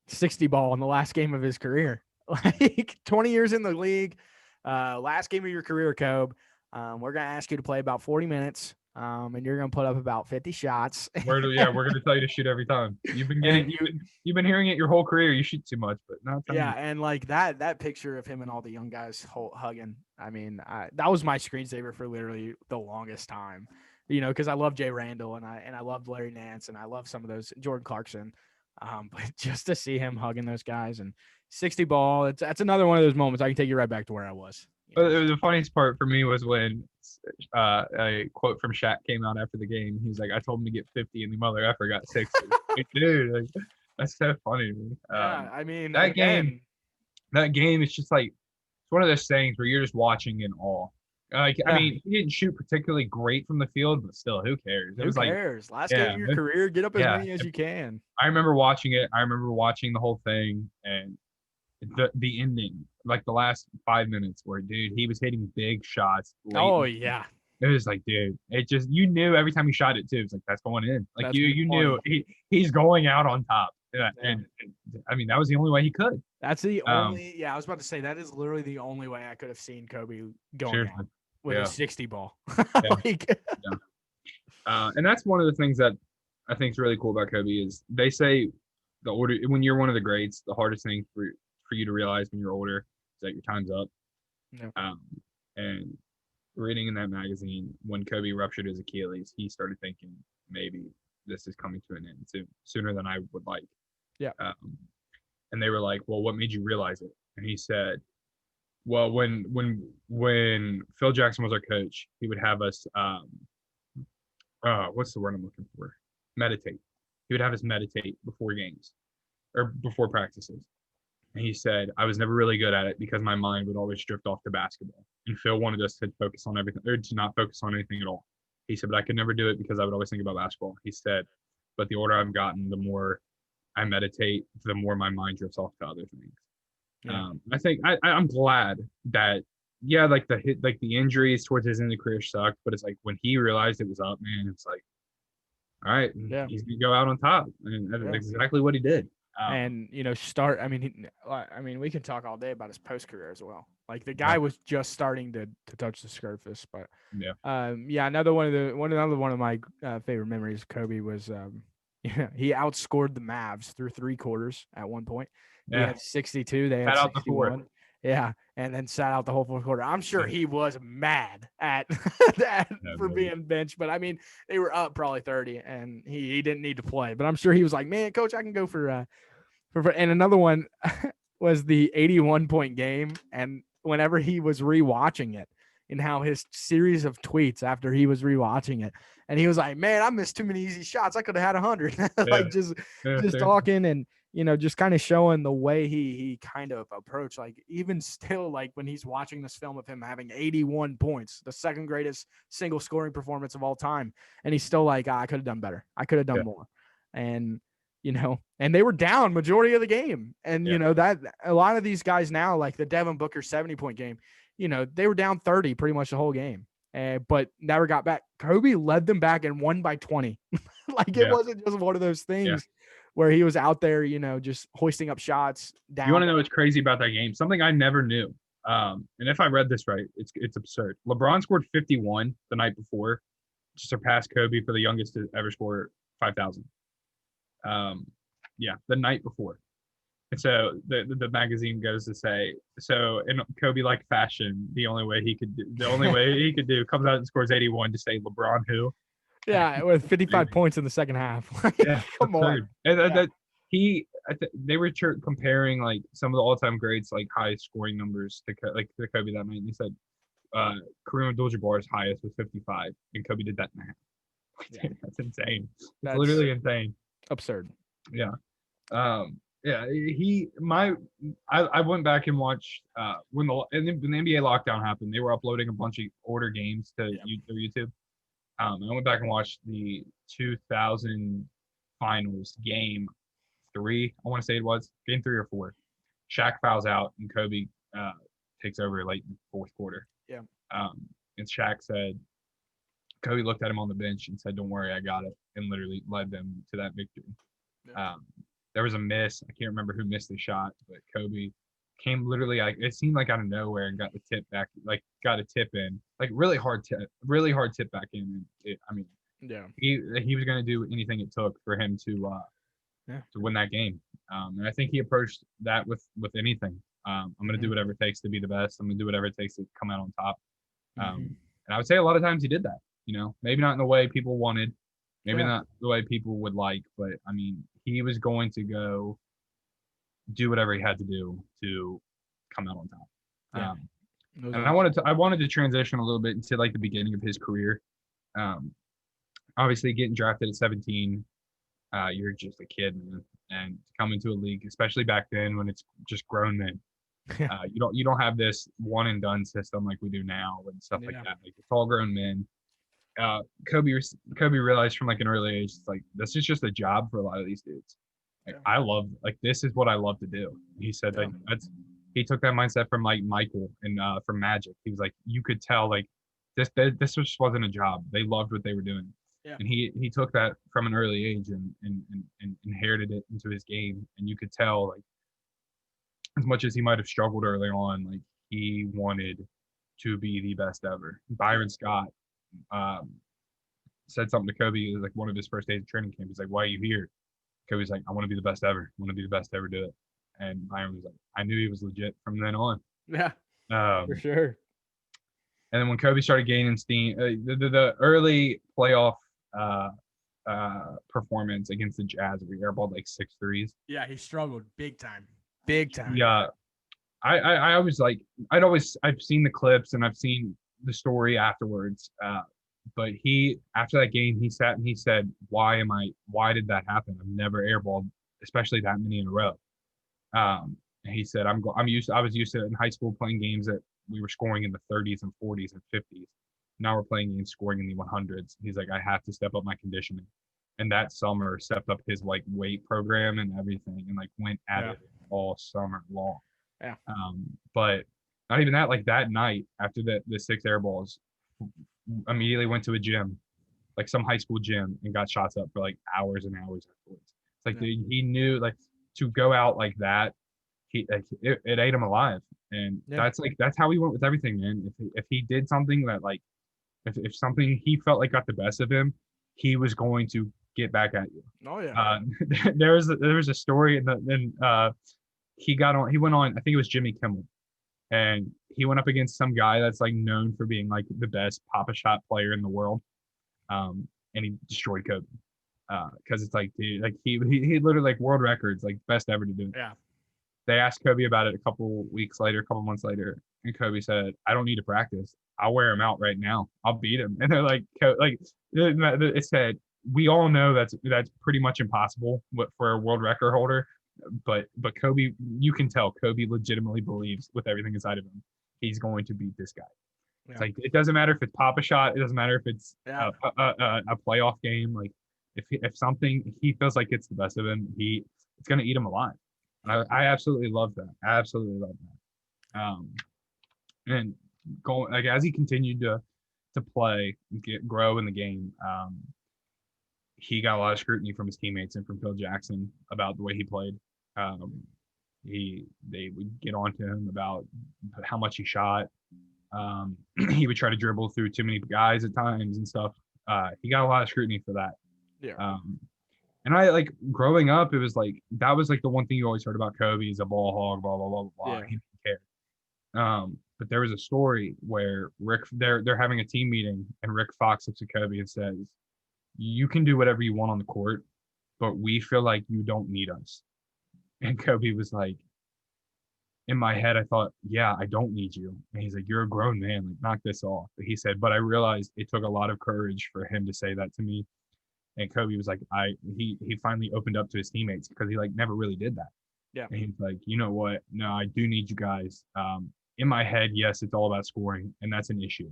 60 ball in the last game of his career? Like 20 years in the league, last game of your career, Kobe. We're going to ask you to play about 40 minutes. And you're going to put up about 50 shots. We're going to tell you to shoot every time. You've been you've been hearing it your whole career. You shoot too much, but not. Yeah, and like that picture of him and all the young guys hugging. I mean, that was my screensaver for literally the longest time. Because I love Jay Randall and I love Larry Nance and I love some of those Jordan Clarkson. But just to see him hugging those guys and 60 ball, that's another one of those moments I can take you right back to where I was. The funniest part for me was when a quote from Shaq came out after the game. He was like, "I told him to get 50, and the mother effer got 60." Like, dude, like, that's so funny to me. I mean, that game is just like it's one of those things where you're just watching in awe. I mean, he didn't shoot particularly great from the field, but still, who cares? Who cares? Last game of your career, get up as many as you can. I remember watching it. I remember watching the whole thing and the ending, like the last 5 minutes, where dude, he was hitting big shots. Oh yeah. It was like, dude, it just you knew every time he shot it too. It's like that's going in. Like you knew he's going out on top. And I mean, that was the only way he could. That's the only. Yeah, I was about to say that is literally the only way I could have seen Kobe going out with a 60 ball. And that's one of the things that I think is really cool about Kobe is they say the order when you're one of the greats, the hardest thing for you to realize when you're older is that your time's up. Yeah. And reading in that magazine when Kobe ruptured his Achilles, he started thinking maybe this is coming to an end sooner than I would like. Yeah. And they were like, "Well, what made you realize it?" And he said, "Well, when Phil Jackson was our coach, he would have us what's the word I'm looking for? Meditate. He would have us meditate before games or before practices." And he said, "I was never really good at it because my mind would always drift off to basketball. And Phil wanted us to focus on everything or to not focus on anything at all." He said, "But I could never do it because I would always think about basketball." He said, "But the older I've gotten, the more I meditate, the more my mind drifts off to other things." Yeah. I think I'm glad that, like the injuries towards his end of the career sucked, but it's like when he realized it was up, man, it's like, all right, he's gonna go out on top, and that's exactly what he did. And I mean, we can talk all day about his post career as well. Like the guy was just starting to touch the surface, but another one of my favorite memories of Kobe was he outscored the Mavs through 3 quarters at one point. He had 62. They had 61. Yeah, and then sat out the whole fourth quarter. I'm sure he was mad at that Yeah, for man. being benched, but I mean, they were up probably 30, and he didn't need to play. But I'm sure he was like, "Man, coach, I can go for." And another one was the 81-point game, and whenever he was rewatching it, and how his series of tweets after he was rewatching it, and he was like, "Man, I missed too many easy shots. I could have had 100." Yeah. Like just Yeah. just talking and just kind of showing the way he kind of approached, like even still, like when he's watching this film of him having 81 points, the second greatest single scoring performance of all time. And he's still like, I could have done better. I could have done Yeah. more. And, and they were down majority of the game. And, that a lot of these guys now, like the Devin Booker 70-point game, they were down 30 pretty much the whole game. But never got back. Kobe led them back and won by 20. Like it wasn't just one of those things where he was out there, just hoisting up shots down. You want to know what's crazy about that game? Something I never knew. And if I read this right, it's absurd. LeBron scored 51 the night before to surpass Kobe for the youngest to ever score 5,000. The night before. And so the magazine goes to say, so in Kobe like fashion, the only way he could do comes out and scores 81 to say LeBron who. Yeah, with 55 points in the second half. Yeah, come on. And they were comparing like some of the all-time greats, like high scoring numbers to Kobe that night. And he said Kareem Abdul-Jabbar's highest was 55, and Kobe did that in a half. Yeah. That's insane. That's literally insane. Absurd. Yeah. I went back and watched when the NBA lockdown happened. They were uploading a bunch of older games to YouTube. I went back and watched the 2000 finals game 3. I want to say it was game 3 or 4. Shaq fouls out and Kobe takes over late in the fourth quarter. Yeah. And Shaq said, Kobe looked at him on the bench and said, "Don't worry, I got it," and literally led them to that victory. Yeah. There was a miss. I can't remember who missed the shot, but Kobe came literally like it seemed like out of nowhere and got the tip back, like got a tip in, like really hard tip back in. And he was going to do anything it took for him to win that game. And I think he approached that with anything. I'm going to do whatever it takes to be the best. I'm going to do whatever it takes to come out on top. And I would say a lot of times he did that. Maybe not in the way people wanted, maybe not the way people would like, but I mean, he was going to go do whatever he had to do to come out on top. And I wanted to transition a little bit into like the beginning of his career. Obviously getting drafted at 17, you're just a kid, man, and to come into a league, especially back then when it's just grown men. You don't have this one and done system like we do now and stuff like that. Like it's all grown men. Kobe realized from like an early age, it's like this is just a job for a lot of these dudes. Like this is what I love to do. He said he took that mindset from like Michael and from Magic. He was like, you could tell like this just wasn't a job. They loved what they were doing. Yeah. And he took that from an early age and inherited it into his game. And you could tell like as much as he might have struggled early on, like he wanted to be the best ever. Byron Scott said something to Kobe. It was like one of his first days of training camp. He's like, "Why are you here?" Kobe's like, "I want to be the best ever. I want to be the best ever do it." And Byron was like, "I knew he was legit from then on." Yeah, for sure. And then when Kobe started gaining steam, the early playoff performance against the Jazz, we airballed like 6 threes. Yeah, he struggled big time. Big time. Yeah, I've seen the clips and I've seen the story afterwards. But after that game, he sat and he said, why did that happen? I've never airballed, especially that many in a row. And he said, I was used to in high school playing games that we were scoring in the 30s and 40s and 50s. Now we're playing games scoring in the 100s. He's like, I have to step up my conditioning. And that summer stepped up his like weight program and everything and like went at it all summer long. Yeah. But not even that, like that night after the 6 air balls, immediately went to a gym, like some high school gym, and got shots up for like hours and hours afterwards. It's like dude, he knew like to go out like that, it ate him alive. And that's how he went with everything, man. If he did something that like if something he felt like got the best of him, he was going to get back at you. Oh yeah. There was a story and then he went on, I think it was Jimmy Kimmel, and he went up against some guy that's like known for being like the best pop a shot player in the world, and he destroyed Kobe. Because it's like, dude, like he literally like world records, like best ever to do it. Yeah. They asked Kobe about it a couple weeks later, a couple months later, and Kobe said, "I don't need to practice. I'll wear him out right now. I'll beat him." And they're like, it said, we all know that's pretty much impossible for a world record holder, but Kobe, you can tell Kobe legitimately believes with everything inside of him, he's going to beat this guy. Yeah. It's like it doesn't matter if it's pop a shot, it doesn't matter if it's Yeah. a playoff game. Like if something he feels like it's the best of him, it's gonna eat him alive. I absolutely love that. I absolutely love that. And going like as he continued to play, grow in the game, he got a lot of scrutiny from his teammates and from Phil Jackson about the way he played. They would get on to him about how much he shot. He would try to dribble through too many guys at times and stuff. He got a lot of scrutiny for that. Yeah. And I like growing up, it was like that was like the one thing you always heard about Kobe. He's a ball hog, blah blah blah blah. Yeah. He didn't care. But there was a story where they're having a team meeting and Rick Fox looks at Kobe and says, "You can do whatever you want on the court, but we feel like you don't need us." And Kobe was like, in my head, I thought, "Yeah, I don't need you." And he's like, "You're a grown man, like knock this off." But he said, "But I realized it took a lot of courage for him to say that to me." And Kobe was like, he finally opened up to his teammates because he like never really did that. Yeah. And he's like, you know what? No, I do need you guys. In my head, yes, it's all about scoring, and that's an issue.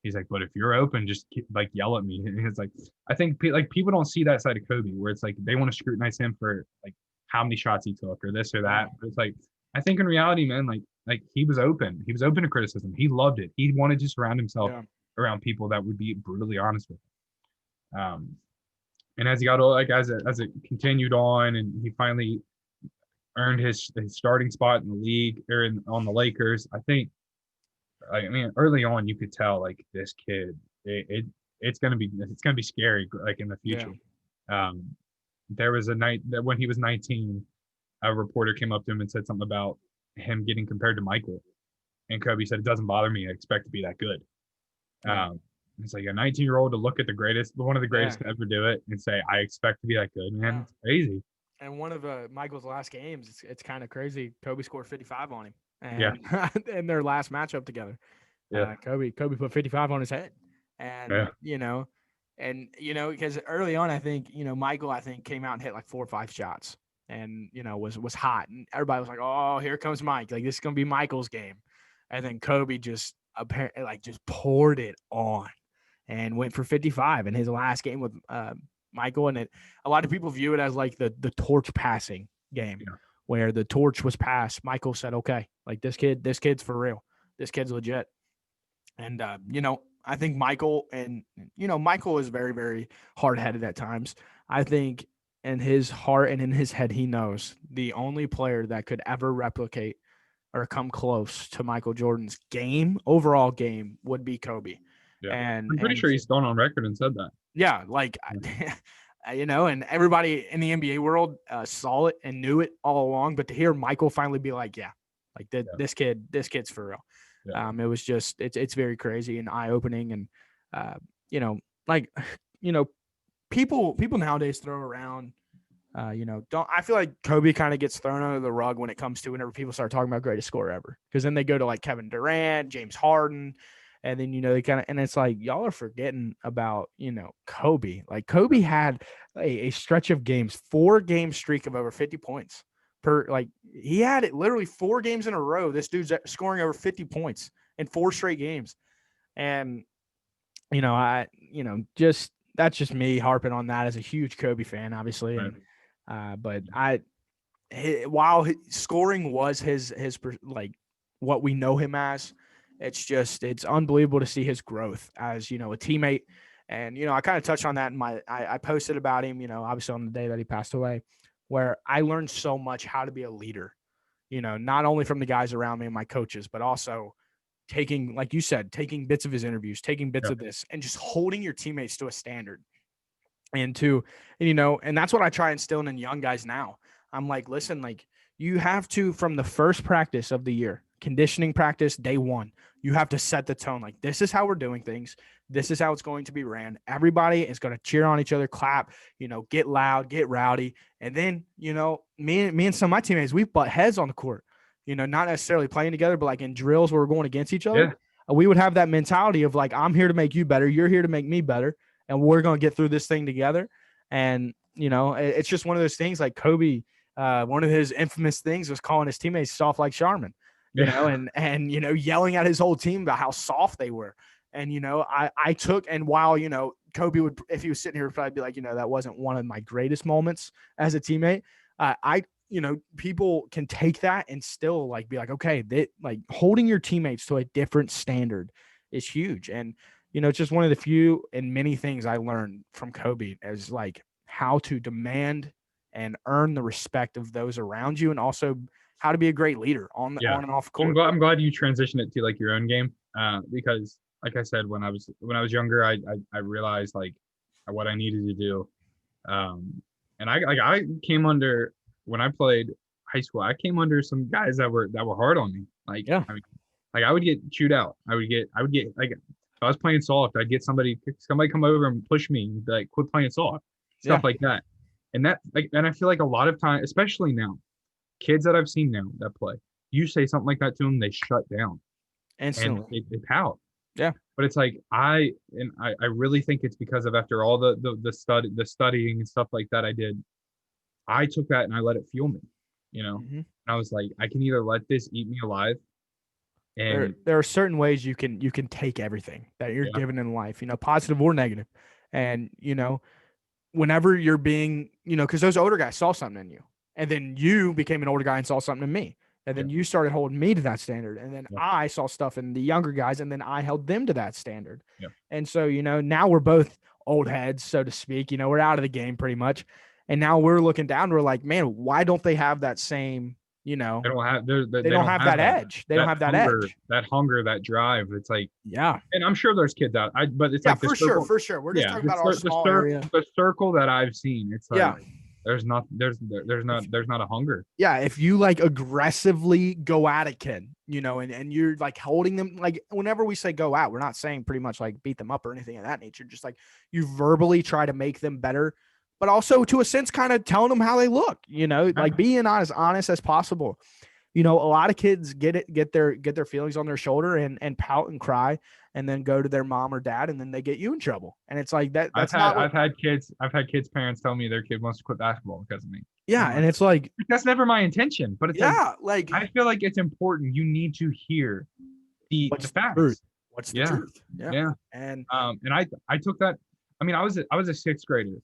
He's like, but if you're open, just like yell at me. And it's like, I think like people don't see that side of Kobe where it's like they want to scrutinize him for like how many shots he took or this or that. But it's like, I think in reality, man, like he was open. He was open to criticism. He loved it. He wanted to surround himself around people that would be brutally honest with him. And as he got like as it continued on, and he finally earned his starting spot in the league or on the Lakers, I mean, early on you could tell like this kid, it's gonna be scary like in the future. Yeah. There was a night that when he was 19, a reporter came up to him and said something about him getting compared to Michael, and Kobe said, "It doesn't bother me. I expect to be that good." It's like a 19-year-old to look at one of the greatest to ever do it and say, "I expect to be that good," man. It's crazy. And one of Michael's last games, it's kind of crazy. Kobe scored 55 on him, and in their last matchup together, Kobe put 55 on his head, and because early on, I think Michael came out and hit like 4 or 5 shots, and was hot, and everybody was like, "Oh, here comes Mike! Like this is gonna be Michael's game," and then Kobe just apparently just poured it on. And went for 55 in his last game with Michael. And a lot of people view it as like the torch passing game where the torch was passed. Michael said, okay, like this kid's for real. This kid's legit. And, I think Michael is very, very hard-headed at times. I think in his heart and in his head, he knows the only player that could ever replicate or come close to Michael Jordan's overall game would be Kobe. Yeah. And I'm pretty sure he's gone on record and said that. Yeah, like and everybody in the NBA world saw it and knew it all along. But to hear Michael finally be like, this kid's for real. Yeah. It was just it's very crazy and eye opening, and people nowadays throw around. I feel like Kobe kind of gets thrown under the rug when it comes to whenever people start talking about greatest scorer ever, because then they go to like Kevin Durant, James Harden. And then, they kind of, and it's like, y'all are forgetting about, Kobe. Like Kobe had a stretch of games, 4-game streak of over 50 points he had it literally 4 games in a row. This dude's scoring over 50 points in 4 straight games. And, that's just me harping on that as a huge Kobe fan, obviously. Right. And, but while scoring was his what we know him as, it's unbelievable to see his growth as, a teammate. And, I kind of touched on that in I posted about him, obviously on the day that he passed away, where I learned so much how to be a leader, not only from the guys around me and my coaches, but also taking, like you said, taking bits of his interviews, taking bits of this, and just holding your teammates to a standard. And that's what I try instilling in young guys now. I'm like, listen, like you have to, from the first practice of the year, conditioning practice day one. You have to set the tone. Like, this is how we're doing things. This is how it's going to be ran. Everybody is going to cheer on each other, clap, get loud, get rowdy. And then, me and some of my teammates, we butt heads on the court, not necessarily playing together, but like in drills where we're going against each other. Yeah. We would have that mentality of like, I'm here to make you better. You're here to make me better. And we're going to get through this thing together. And, it's just one of those things like Kobe, one of his infamous things was calling his teammates soft like Charmin, and yelling at his whole team about how soft they were. And, I took, and while, Kobe would, if he was sitting here, would probably be like, that wasn't one of my greatest moments as a teammate. People can take that and still like be like, okay, like holding your teammates to a different standard is huge. And, it's just one of the few and many things I learned from Kobe as like how to demand and earn the respect of those around you, and also how to be a great leader on and off court. I'm glad you transitioned it to like your own game, because like I said, when I was younger, I realized like what I needed to do, and I came under, when I played high school, I came under some guys that were hard on me. Like, I mean, like I would get chewed out. I would get like, if I was playing soft, I'd get somebody come over and push me and be like, quit playing soft, stuff like that. And and I feel like a lot of time, especially now, kids that I've seen now that play, you say something like that to them, they shut down instantly, and they pout. Yeah. But it's like, I really think it's because of, after all the studying and stuff like that I did, I took that and I let it fuel me, Mm-hmm. And I was like, I can either let this eat me alive. And there are certain ways you can take everything that you're given in life, positive or negative. And, whenever you're being, because those older guys saw something in you, and then you became an older guy and saw something in me. And then you started holding me to that standard. And then I saw stuff in the younger guys, and then I held them to that standard. And so, now we're both old heads, so to speak, we're out of the game pretty much. And now we're looking down, we're like, man, why don't they have that same, they don't have that edge. They don't have that edge. That hunger, that drive. It's like, yeah. And I'm sure there's kids out. But it's like for sure. We're just talking about our small area. The circle that I've seen. It's like, there's not a hunger. Yeah, if you like aggressively go at a kid, and you're like holding them, like whenever we say go out, we're not saying pretty much like beat them up or anything of that nature. Just like you verbally try to make them better, but also to a sense kind of telling them how they look, like being as honest as possible. A lot of kids get their feelings on their shoulder and pout and cry, and then go to their mom or dad, and then they get you in trouble. And it's like that. I've had kids' parents tell me their kid wants to quit basketball because of me. Yeah, and it's like, that's never my intention. But it's like I feel like it's important. You need to hear the facts. What's the truth? Yeah. And I took that. I mean, I was a sixth grader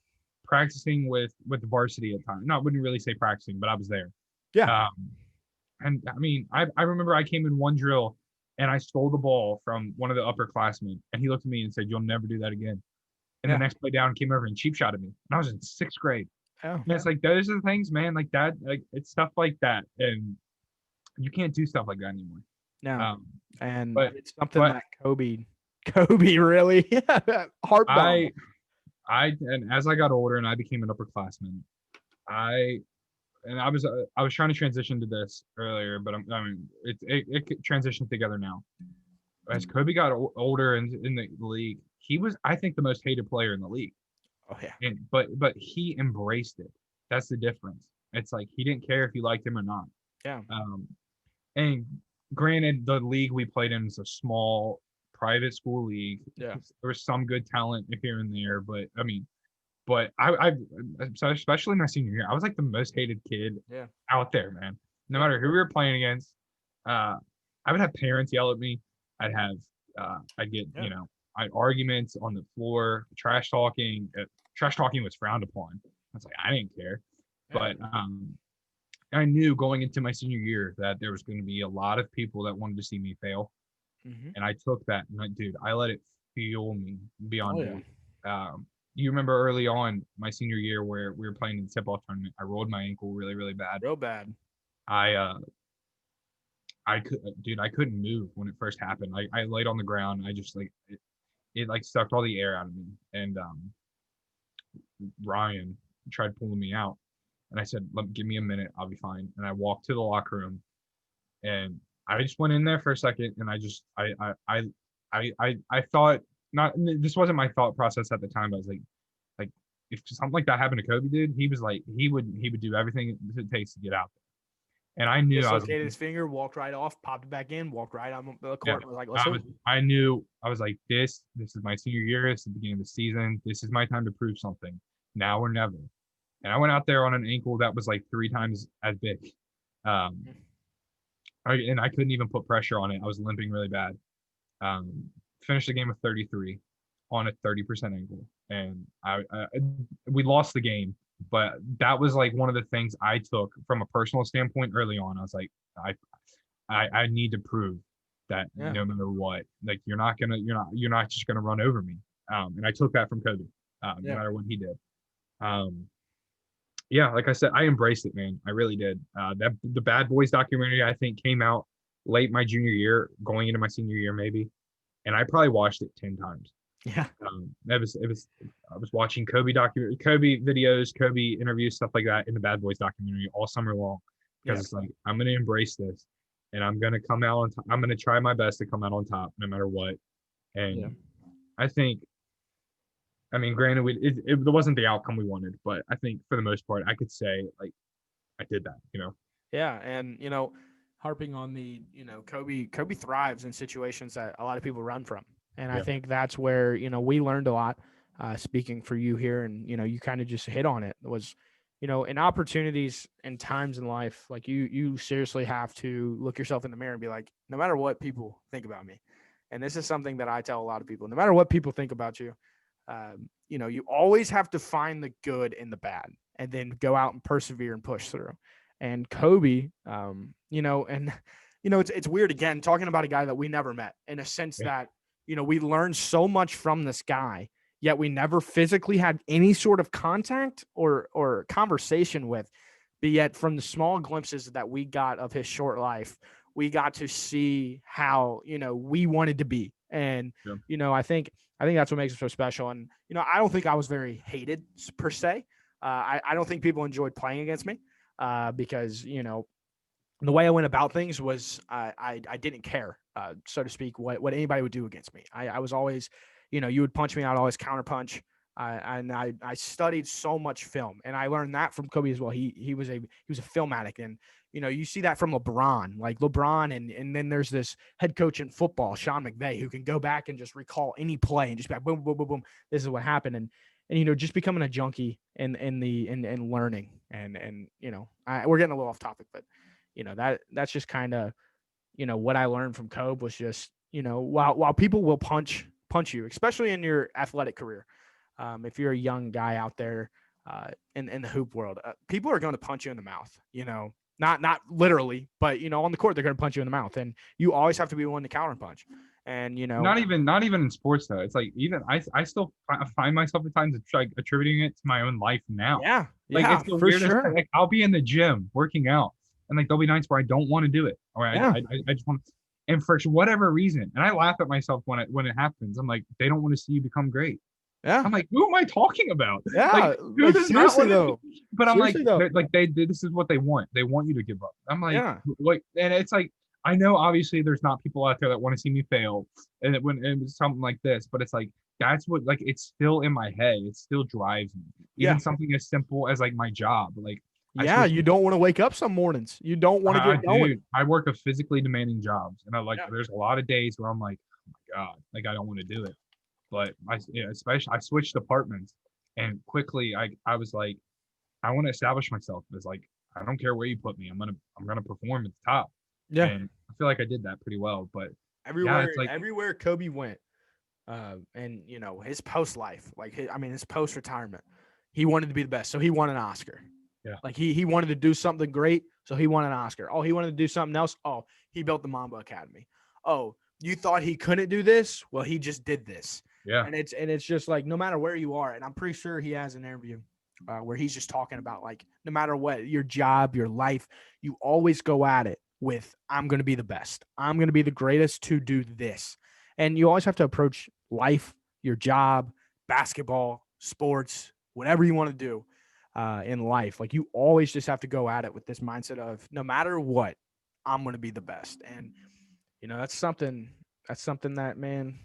practicing with the varsity at the time. No, I wouldn't really say practicing, but I was there. Yeah. And I mean, I remember I came in one drill and I stole the ball from one of the upperclassmen, and he looked at me and said, "You'll never do that again." And the next play down came over and cheap shot at me. And I was in sixth grade. And it's like, those are the things, man, like that, like it's stuff like that. And you can't do stuff like that anymore. No. But it's something that Kobe really heartbound. And as I got older and I became an upperclassman, I was trying to transition to this earlier, but it transitions together now. As Kobe got older in the league, he was, I think, the most hated player in the league. Oh yeah. And but he embraced it. That's the difference. It's like he didn't care if you liked him or not. Yeah. And granted, the league we played in is a small private school league. Yeah. There was some good talent here and there, but I mean, I especially my senior year, I was like the most hated kid out there, man. No matter who we were playing against, I would have parents yell at me. I'd get I had arguments on the floor, trash talking. Trash talking was frowned upon. I was like, I didn't care, but I knew going into my senior year that there was going to be a lot of people that wanted to see me fail, and I took that and I let it fuel me beyond belief. You remember early on my senior year where we were playing in the tip-off tournament, I rolled my ankle really, really bad. Real bad. I couldn't move when it first happened. I laid on the ground. I just like it like sucked all the air out of me. And Ryan tried pulling me out, and I said, give me a minute, I'll be fine. And I walked to the locker room, and I just went in there for a second and I thought not this wasn't my thought process at the time, but I was like if something like that happened to Kobe, dude, he was like he would do everything it takes to get out there. And I knew I was like, Dislocated his finger, walked right off, popped it back in, walked right on the yeah, court. And was like, let's hope. I was like, this is my senior year, it's the beginning of the season. This is my time to prove something. Now or never. And I went out there on an ankle that was like 3 times as big. Um, and I couldn't even put pressure on it. I was limping really bad. Finished the game with 33 on a 30% ankle, and we lost the game. But that was like one of the things I took from a personal standpoint early on. I was like, I need to prove that Yeah. no matter what, like you're not just gonna run over me. And I took that from Kobe, no Yeah. matter what he did. Yeah, like I said, I embraced it, man. I really did. That the Bad Boys documentary I think came out late my junior year, going into my senior year maybe, and I probably watched it 10 times. Yeah. It was I was watching Kobe videos, Kobe interviews, stuff like that in the Bad Boys documentary all summer long because Yeah. it's like I'm gonna embrace this and I'm gonna come out on top. I'm gonna try my best to come out on top no matter what. And Yeah. I think I mean, granted, it wasn't the outcome we wanted, but I think for the most part, I could say like I did that. You know. Yeah, and harping on the, Kobe thrives in situations that a lot of people run from. And I Yeah. think that's where, we learned a lot, speaking for you here. And, you kind of just hit on it was, in opportunities and times in life, like you seriously have to look yourself in the mirror and be like, no matter what people think about me. And this is something that I tell a lot of people, no matter what people think about you, you always have to find the good in the bad and then go out and persevere and push through. And Kobe, it's weird again talking about a guy that we never met in a sense Yeah. that, we learned so much from this guy, yet we never physically had any sort of contact or conversation with. But yet from the small glimpses that we got of his short life, we got to see how, we wanted to be. And, Yeah. I think that's what makes him so special. And, I don't think I was very hated per se. I don't think people enjoyed playing against me because, the way I went about things was I didn't care, so to speak, what anybody would do against me. I was always, you would punch me out, always counter punch. And I studied so much film, and I learned that from Kobe as well. He was a film addict, and you see that from LeBron, and then there's this head coach in football, Sean McVay, who can go back and just recall any play and just be like, boom, boom, boom, boom. This is what happened, and just becoming a junkie and learning, and we're getting a little off topic, but that's just kind of what I learned from Kobe was just while people will punch you, especially in your athletic career, if you're a young guy out there in the hoop world, people are going to punch you in the mouth. Not literally, but on the court they're going to punch you in the mouth, and you always have to be one to counter punch. And not even in sports though. It's like even I still find myself at times like attributing it to my own life now. Yeah, like it's the for weirdest sure. thing. Like I'll be in the gym working out, and like there'll be nights where I don't want to do it, or Yeah. I just want, and for whatever reason, and I laugh at myself when it happens. I'm like, they don't want to see you become great. Yeah, I'm like, who am I talking about? yeah. Like, who does not Seriously want to? though, But I'm like, seriously though, they this is what they want. They want you to give up. I'm like, yeah. like, and it's like I know obviously there's not people out there that want to see me fail, and when it was something like this, but it's like that's what like it's still in my head. It still drives me. Even Yeah. something as simple as like my job, like Yeah, you don't want to wake up some mornings. You don't want to get going. dude, I work a physically demanding jobs, and I like Yeah. there's a lot of days where I'm like, oh my god, like I don't want to do it. But especially I switched departments, and quickly I was like, I want to establish myself as like I don't care where you put me, I'm gonna perform at the top. Yeah. And I feel like I did that pretty well. But Everywhere, it's like everywhere Kobe went, and his post life, like his post retirement, he wanted to be the best, so he won an Oscar. Yeah. Like he wanted to do something great, so he won an Oscar. Oh, he wanted to do something else. Oh, he built the Mamba Academy. Oh, you thought he couldn't do this? Well, he just did this. yeah, And it's just like no matter where you are, and I'm pretty sure he has an interview where he's just talking about like no matter what your job, your life, you always go at it with I'm going to be the best. I'm going to be the greatest to do this. And you always have to approach life, your job, basketball, sports, whatever you want to do in life. Like you always just have to go at it with this mindset of no matter what, I'm going to be the best. And, that's something that, man,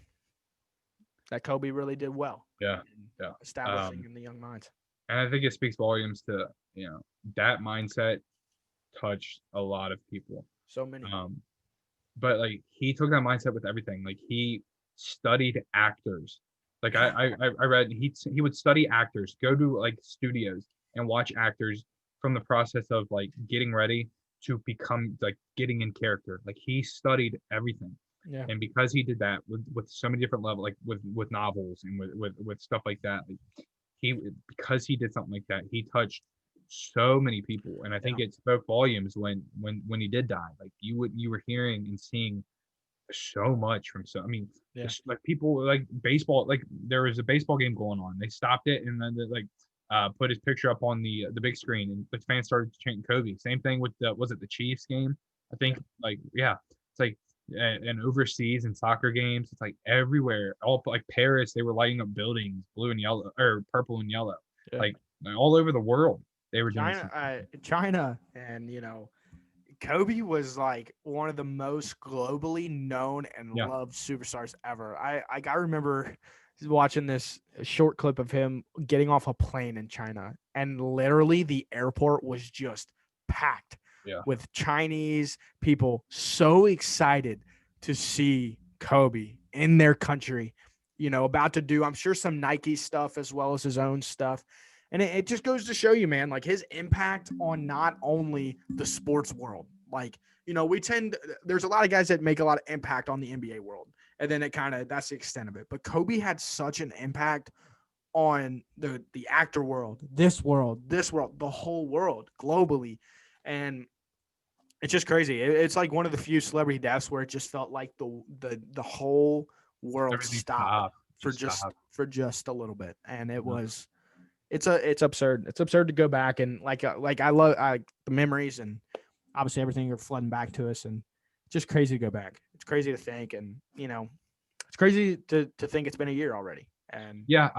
that Kobe really did well Yeah, in yeah. establishing in the young minds. And I think it speaks volumes to, that mindset touched a lot of people. So many. Um, but like he took that mindset with everything. Like he studied actors. Like I read he would study actors, go to like studios and watch actors from the process of like getting ready to become like getting in character. Like he studied everything. Yeah. And because he did that with so many different levels, like with novels and with stuff like that, like he because he did something like that, he touched so many people, and I think Yeah. it spoke volumes when he did die. Like you were hearing and seeing so much from I mean, Yeah. just like people like baseball. Like there was a baseball game going on, they stopped it and then they, like put his picture up on the big screen, and the fans started chanting Kobe. Same thing with the was it the Chiefs game? I think like yeah, it's like and overseas and soccer games, it's like everywhere. All like Paris, they were lighting up buildings blue and yellow or purple and yellow, Yeah. like all over the world. They were doing China, and Kobe was like one of the most globally known and yeah, loved superstars ever. I remember watching this short clip of him getting off a plane in China, and literally the airport was just packed yeah, with Chinese people so excited to see Kobe in their country, about to do, I'm sure, some Nike stuff as well as his own stuff. And it just goes to show you, man, like his impact on not only the sports world, like, there's a lot of guys that make a lot of impact on the NBA world. And then that's the extent of it. But Kobe had such an impact on the actor world, this world, the whole world globally. And it's just crazy. It's like one of the few celebrity deaths where it just felt like the whole world everything stopped stopped, for just stopped. just a little bit. And it Yeah. was it's absurd. It's absurd to go back and like I love the memories, and obviously everything are flooding back to us, and it's just crazy to go back. It's crazy to think, and it's crazy to think it's been a year already. And Yeah,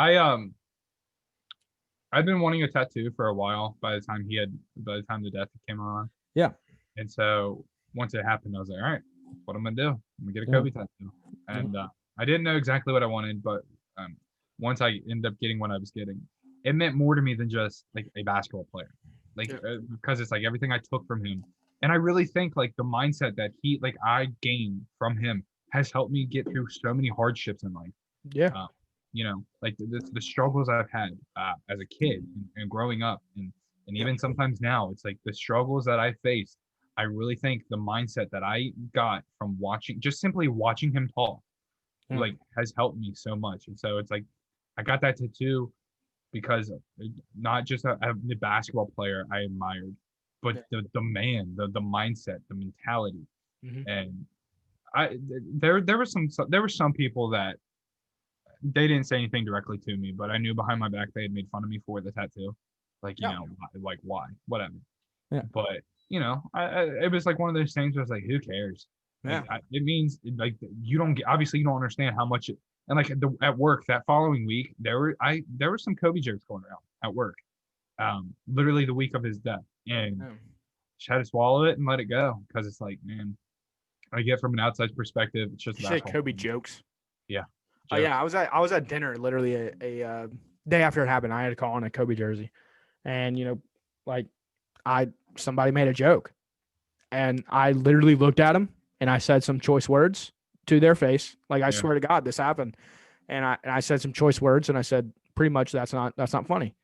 I've been wanting a tattoo for a while. By the time the death came around, yeah, and so once it happened, I was like, all right, what I'm gonna do? I'm gonna get a yeah, Kobe tattoo. And I didn't know exactly what I wanted, but um, once I ended up getting what I was getting, it meant more to me than just like a basketball player, like yeah, because it's like everything I took from him, and I really think like the mindset that I gained from him has helped me get through so many hardships in life. yeah, Uh, like the struggles I've had as a kid and growing up, and yeah, even sometimes now, it's like the struggles that I faced. I really think the mindset that I got from watching, just simply watching him talk, yeah, like has helped me so much. And so it's like I got that tattoo because not just the basketball player I admired, but yeah. the man, the mindset, the mentality, Mm-hmm. and I there were some people that they didn't say anything directly to me, but I knew behind my back they had made fun of me for the tattoo. Like, Yeah, like why? Whatever. yeah, But it was like one of those things where I was like, who cares? yeah, It means like you don't get obviously you don't understand how much and like at work that following week there were some Kobe jokes going around at work, literally the week of his death, and yeah. just had to swallow it and let it go because it's like, man, I get from an outside perspective, it's just You say basketball. Kobe jokes? Yeah, Oh yeah, jokes. I was at dinner literally a day after it happened. I had to call on a Kobe jersey, and like I somebody made a joke, and I literally looked at him and I said some choice words to their face. Like I Yeah, swear to God, this happened, and I said some choice words, and I said pretty much that's not funny.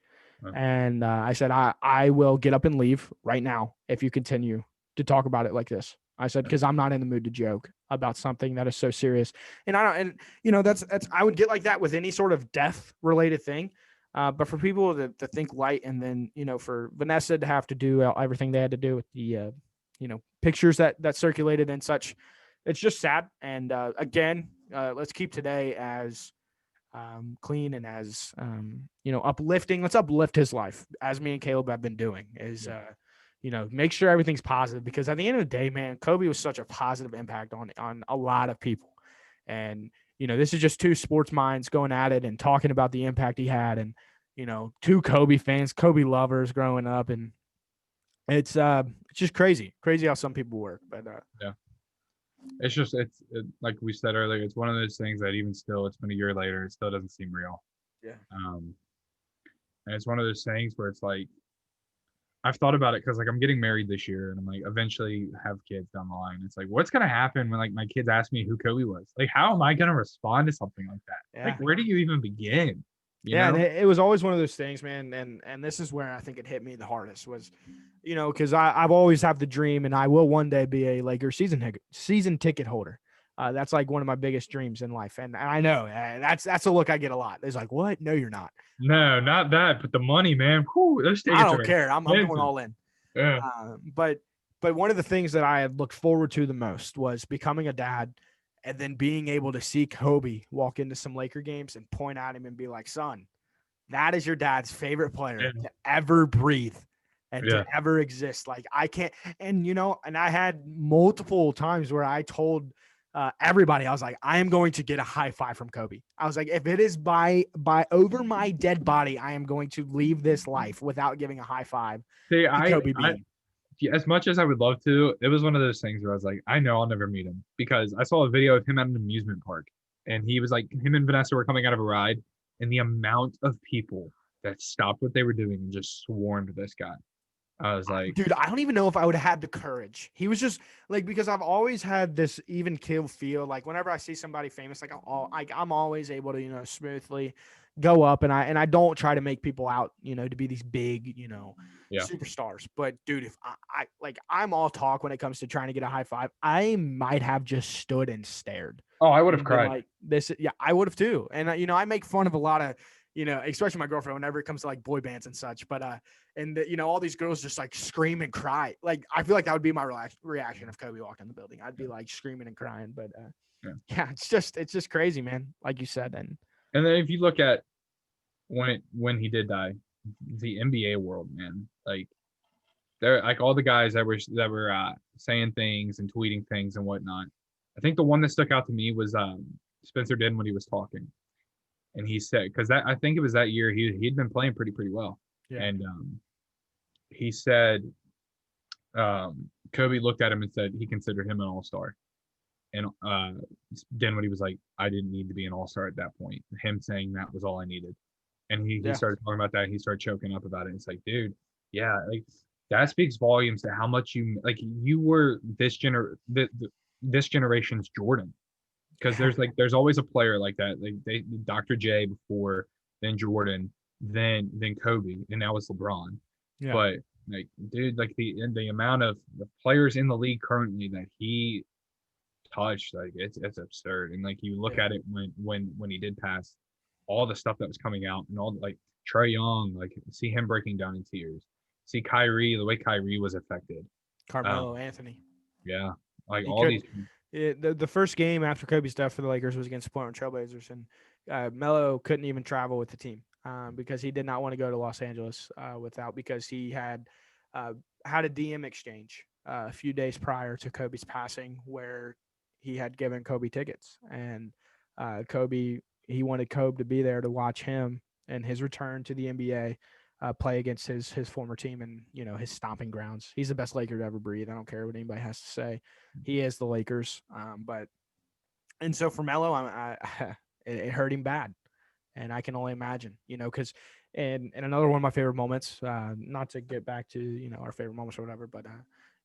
uh, And I said I will get up and leave right now if you continue to talk about it like this. I said because I'm not in the mood to joke about something that is so serious, and I don't, and that's I would get like that with any sort of death related thing. But for people to think light, and then for Vanessa to have to do everything they had to do with the pictures that circulated and such, it's just sad. And again, let's keep today as clean and as uplifting. Let's uplift his life, as me and Caleb have been doing. Is make sure everything's positive, because at the end of the day, man, Kobe was such a positive impact on a lot of people. And this is just two sports minds going at it and talking about the impact he had, and two Kobe fans, Kobe lovers growing up, and it's It's just crazy how some people work. But Yeah. It's just like we said earlier, it's one of those things that even still, it's been a year later, it still doesn't seem real. yeah, And it's one of those things where it's like I've thought about it because like I'm getting married this year and I'm like eventually have kids down the line. It's like what's gonna happen when like my kids ask me who Kobe was? Like how am I gonna respond to something like that? Like yeah. where do you even begin? You Yeah, and know? it was always one of those things, man. And this is where I think it hit me the hardest was, because I've always have the dream, and I will one day be a Lakers season ticket holder. That's like one of my biggest dreams in life, and I know that's a look I get a lot. It's like, what? No, you're not. No, not that, but the money, man. Whew, those I tickets don't are care. I'm going expensive. all in. Yeah. But one of the things that I had looked forward to the most was becoming a dad and then being able to see Kobe walk into some Laker games and point at him and be like, son, that is your dad's favorite player Yeah. to ever breathe and Yeah. to ever exist. Like I can't, and I had multiple times where I told everybody, I was like, I am going to get a high five from Kobe. I was like, if it is by over my dead body, I am going to leave this life without giving a high five See, to Kobe Bean. as much as I would love to, it was one of those things where I was like, I know I'll never meet him because I saw a video of him at an amusement park and he was like, him and Vanessa were coming out of a ride and the amount of people that stopped what they were doing and just swarmed this guy. I was like, Dude, I don't even know if I would have had the courage. He was just like, because I've always had this even kill feel. Like whenever I see somebody famous, like I'm always able to, smoothly go up, and I don't try to make people out, to be these big, yeah, superstars. But dude, if I'm all talk when it comes to trying to get a high five, I might have just stood and stared. oh, I would have And been cried. like this, yeah, I would have too. And I make fun of a lot of, especially my girlfriend whenever it comes to like boy bands and such. But and all these girls just like scream and cry. Like I feel like that would be my reaction if Kobe walked in the building. I'd be like screaming and crying. But yeah, it's just crazy, man. Like you said, and then if you look at when he did die, the NBA world, man, like they're like all the guys that were saying things and tweeting things and whatnot. I think the one that stuck out to me was Spencer Din when he was talking, and he said because that I think it was that year he'd been playing pretty well, yeah, and he said Kobe looked at him and said he considered him an all-star, and Din when he was like I didn't need to be an all-star at that point. Him saying that was all I needed, and he started talking about that. And he started choking up about it. It's like, dude, yeah, like that speaks volumes to how much you were this generation's Jordan. Because there's always a player like that. Like Dr. J before, then Jordan, then Kobe, and now it's LeBron. yeah. But like, dude, like the amount of the players in the league currently that he touched, like it's absurd. And like you look at it when he did pass, all the stuff that was coming out and all like Trae Young, like see him breaking down in tears. See Kyrie, the way Kyrie was affected. Carmelo Anthony. Yeah, like He all these. The first game after Kobe's death for the Lakers was against the Portland Trailblazers, and Melo couldn't even travel with the team because he did not want to go to Los Angeles because he had a DM exchange a few days prior to Kobe's passing where he had given Kobe tickets, and he wanted Kobe to be there to watch him and his return to the NBA. Play against his former team and his stomping grounds. He's the best Laker to ever breathe. I don't care what anybody has to say. He is the Lakers. And so for Melo, it hurt him bad, and I can only imagine, because and another one of my favorite moments. Not to get back to our favorite moments or whatever, but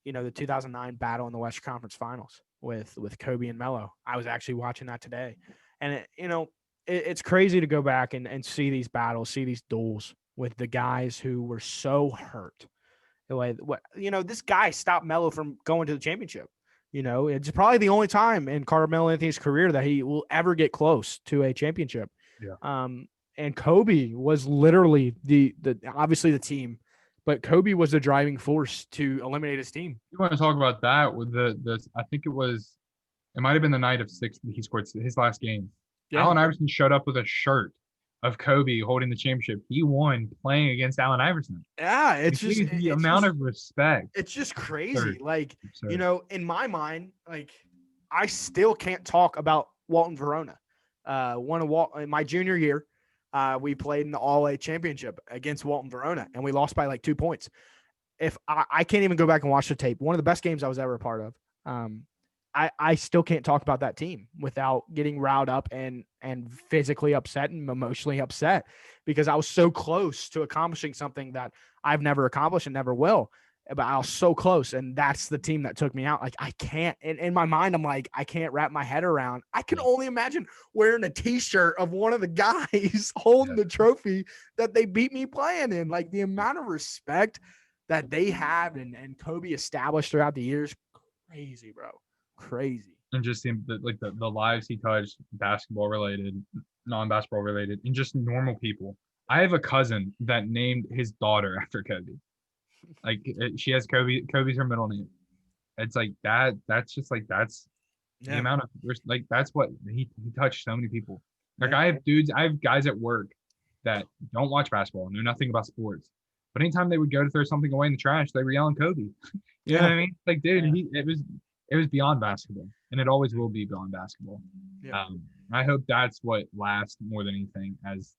the 2009 battle in the Western Conference Finals with Kobe and Melo. I was actually watching that today, and it's crazy to go back and see these battles, see these duels with the guys who were so hurt. This guy stopped Melo from going to the championship. It's probably the only time in Carmelo Anthony's career that he will ever get close to a championship. Yeah. And Kobe was literally the obviously the team, but Kobe was the driving force to eliminate his team. You want to talk about that with I think it might have been the night of 6 he scored his last game. Yeah. Allen Iverson showed up with a shirt of Kobe holding the championship. He won playing against Allen Iverson. Yeah, it's just the amount of respect. It's just crazy. Absurd. In my mind, like I still can't talk about Walton Verona. In my junior year, we played in the All-A championship against Walton Verona, and we lost by like 2 points. if I can't even go back and watch the tape, one of the best games I was ever a part of. I still can't talk about that team without getting riled up and physically upset and emotionally upset, because I was so close to accomplishing something that I've never accomplished and never will. But I was so close, and that's the team that took me out. Like, I can't, in my mind, I'm like, I can't wrap my head around. I can only imagine wearing a t-shirt of one of the guys holding the trophy that they beat me playing in. Like, the amount of respect that they have and Kobe established throughout the years, crazy, bro. Crazy. And just the lives he touched, basketball related, non-basketball related, and just normal people. I have a cousin that named his daughter after Kobe. Like, she has Kobe. Kobe's her middle name. It's like that. That's just like that's the amount of like that's what he touched so many people. Like, I have guys at work that don't watch basketball, know nothing about sports, but anytime they would go to throw something away in the trash, they were yelling Kobe. You know what I mean? Like, dude, it was beyond basketball, and it always will be beyond basketball. I hope that's what lasts more than anything, as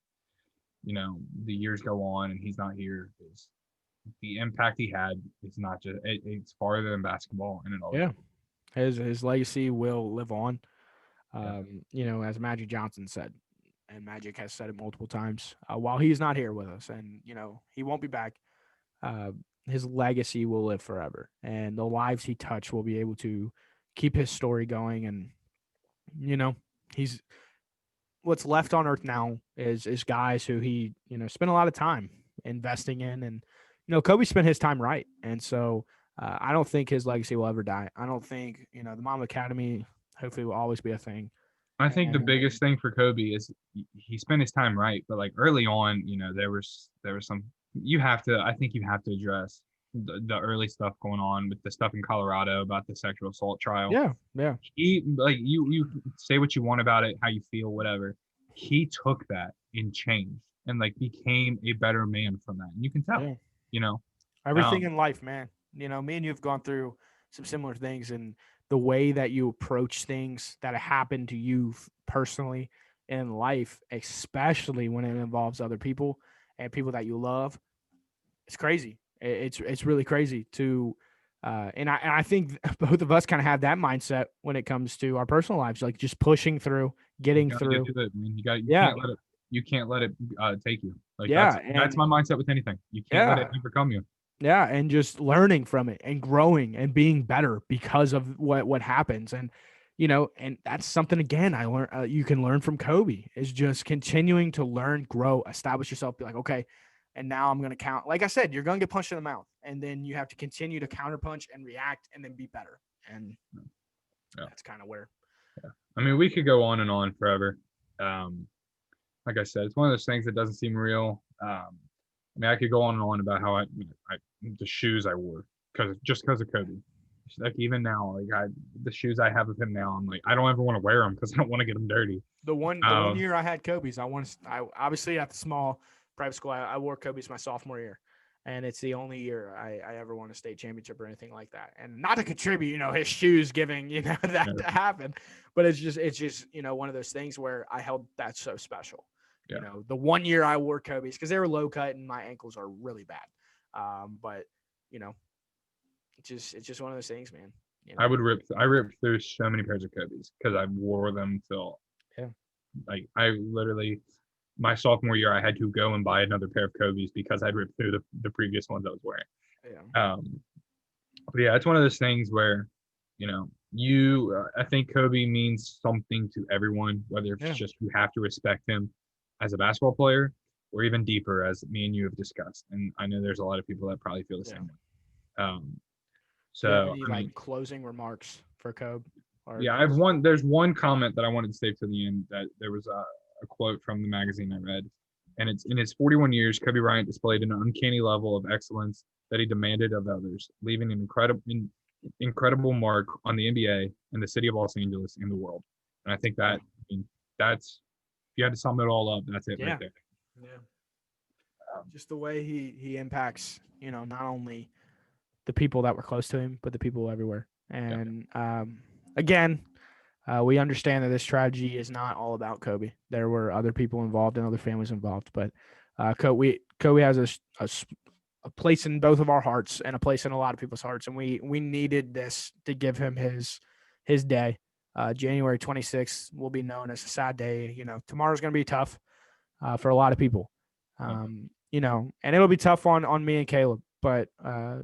the years go on and he's not here. Is the impact he had is not just it's farther than basketball, and it always his legacy will live on. As Magic Johnson said, and Magic has said it multiple times, while he's not here with us, and he won't be back, his legacy will live forever, and the lives he touched will be able to keep his story going. And he's what's left on earth now is guys who he spent a lot of time investing in. And Kobe spent his time right, and so I don't think his legacy will ever die. I don't think the Mamba Academy hopefully will always be a thing. I think the biggest thing for Kobe is he spent his time right, but like early on, there was some I think you have to address the early stuff going on with the stuff in Colorado about the sexual assault trial. Yeah. He, like, you say what you want about it, how you feel, whatever. He took that and changed and like became a better man from that. And you can tell, everything in life, man. Me and you have gone through some similar things, and the way that you approach things that happen to you personally in life, especially when it involves other people and people that you love, it's crazy. It's really crazy to, and I think both of us kind of have that mindset when it comes to our personal lives, like just pushing through, getting through. Get through it, man. You can't let it take you. Like, that's my mindset with anything. You can't let it overcome you. Yeah, and just learning from it and growing and being better because of what happens. And and that's something, again, I learned you can learn from Kobe, is just continuing to learn, grow, establish yourself, be like, okay, and now I'm going to count. Like I said, you're going to get punched in the mouth, and then you have to continue to counterpunch and react and then be better. And that's kind of where. Yeah. I mean, we could go on and on forever. Like I said, it's one of those things that doesn't seem real. I mean, I could go on and on about how the shoes I wore because of Kobe. Like, even now, like the shoes I have of him now, I'm like, I don't ever want to wear them because I don't want to get them dirty. The one year I had Kobe's, I obviously at the small private school, I wore Kobe's my sophomore year, and it's the only year I ever won a state championship or anything like that. And not to contribute, his shoes giving that to happen, but it's just one of those things where I held that so special. Yeah. The 1 year I wore Kobe's, because they were low cut and my ankles are really bad. But it's just one of those things, man. I ripped through so many pairs of Kobe's because I wore them till like I literally my sophomore year I had to go and buy another pair of Kobe's because I'd ripped through the previous ones I was wearing. But yeah, it's one of those things where I think Kobe means something to everyone, whether it's just you have to respect him as a basketball player, or even deeper, as me and you have discussed. And I know there's a lot of people that probably feel the same way. So, any closing remarks for Kobe? There's one comment that I wanted to save to the end, that there was a quote from the magazine I read, and it's, in his 41 years, Kobe Bryant displayed an uncanny level of excellence that he demanded of others, leaving an incredible mark on the NBA and the city of Los Angeles and the world. And I think that's, if you had to sum it all up, that's it right there. Yeah. Just the way he impacts, not only the people that were close to him, but the people everywhere. And again, we understand that this tragedy is not all about Kobe. There were other people involved and other families involved, but Kobe has a a place in both of our hearts and a place in a lot of people's hearts. And we needed this to give him his day. January 26th will be known as a sad day. You know, tomorrow's going to be tough for a lot of people. You know, and it'll be tough on me and Caleb. But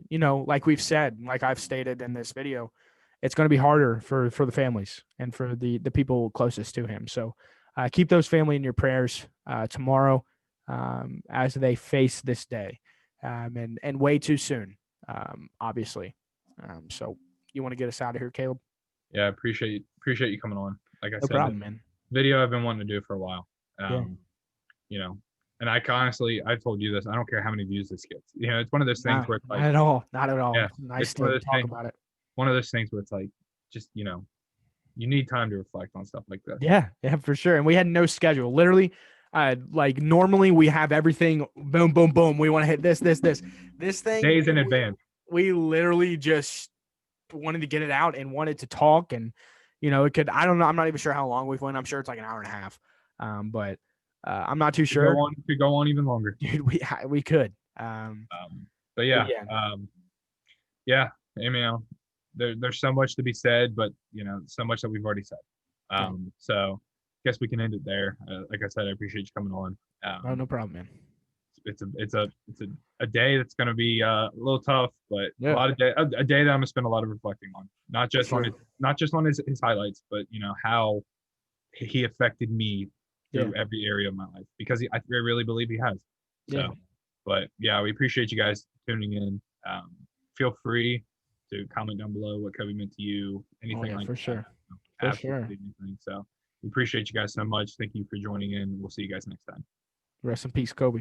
you know, like we've said, like I've stated in this video, it's going to be harder for the families and for the people closest to him. So keep those family in your prayers tomorrow as they face this day, and way too soon, obviously. So you want to get us out of here, Caleb? Yeah, I appreciate you coming on. Like I No said, problem, man. video I've been wanting to do for a while. Yeah. You know, and I honestly, I told you this. I don't care how many views this gets. You know, it's one of those things where it's like, not at all, not at all. yeah, Nice it's one of to those talk things, about it. one of those things where it's like, just, you know, you need time to reflect on stuff like this. Yeah, for sure. And we had no schedule. Literally, like normally we have everything boom, boom, boom. We want to hit this thing Days in advance. We literally just wanted to get it out and wanted to talk. And you know, it could. I don't know. I'm not even sure how long we've went. I'm sure it's like an hour and a half. But I'm not too sure. Could go on even longer, dude. We could. But yeah. Yeah. I mean, there's so much to be said, but you know, so much that we've already said. So I guess we can end it there. Like I said, I appreciate you coming on. Oh, no problem, man. It's a day that's going to be a little tough, but a day that I'm going to spend a lot of reflecting on, not just on his highlights, but you know, how he affected me through every area of my life, because I really believe he has. So, but yeah, we appreciate you guys tuning in. Feel free to comment down below what Kobe meant to you, anything like for that. Sure. Absolutely anything. So we appreciate you guys so much. Thank you for joining in. We'll see you guys next time. Rest in peace, Kobe.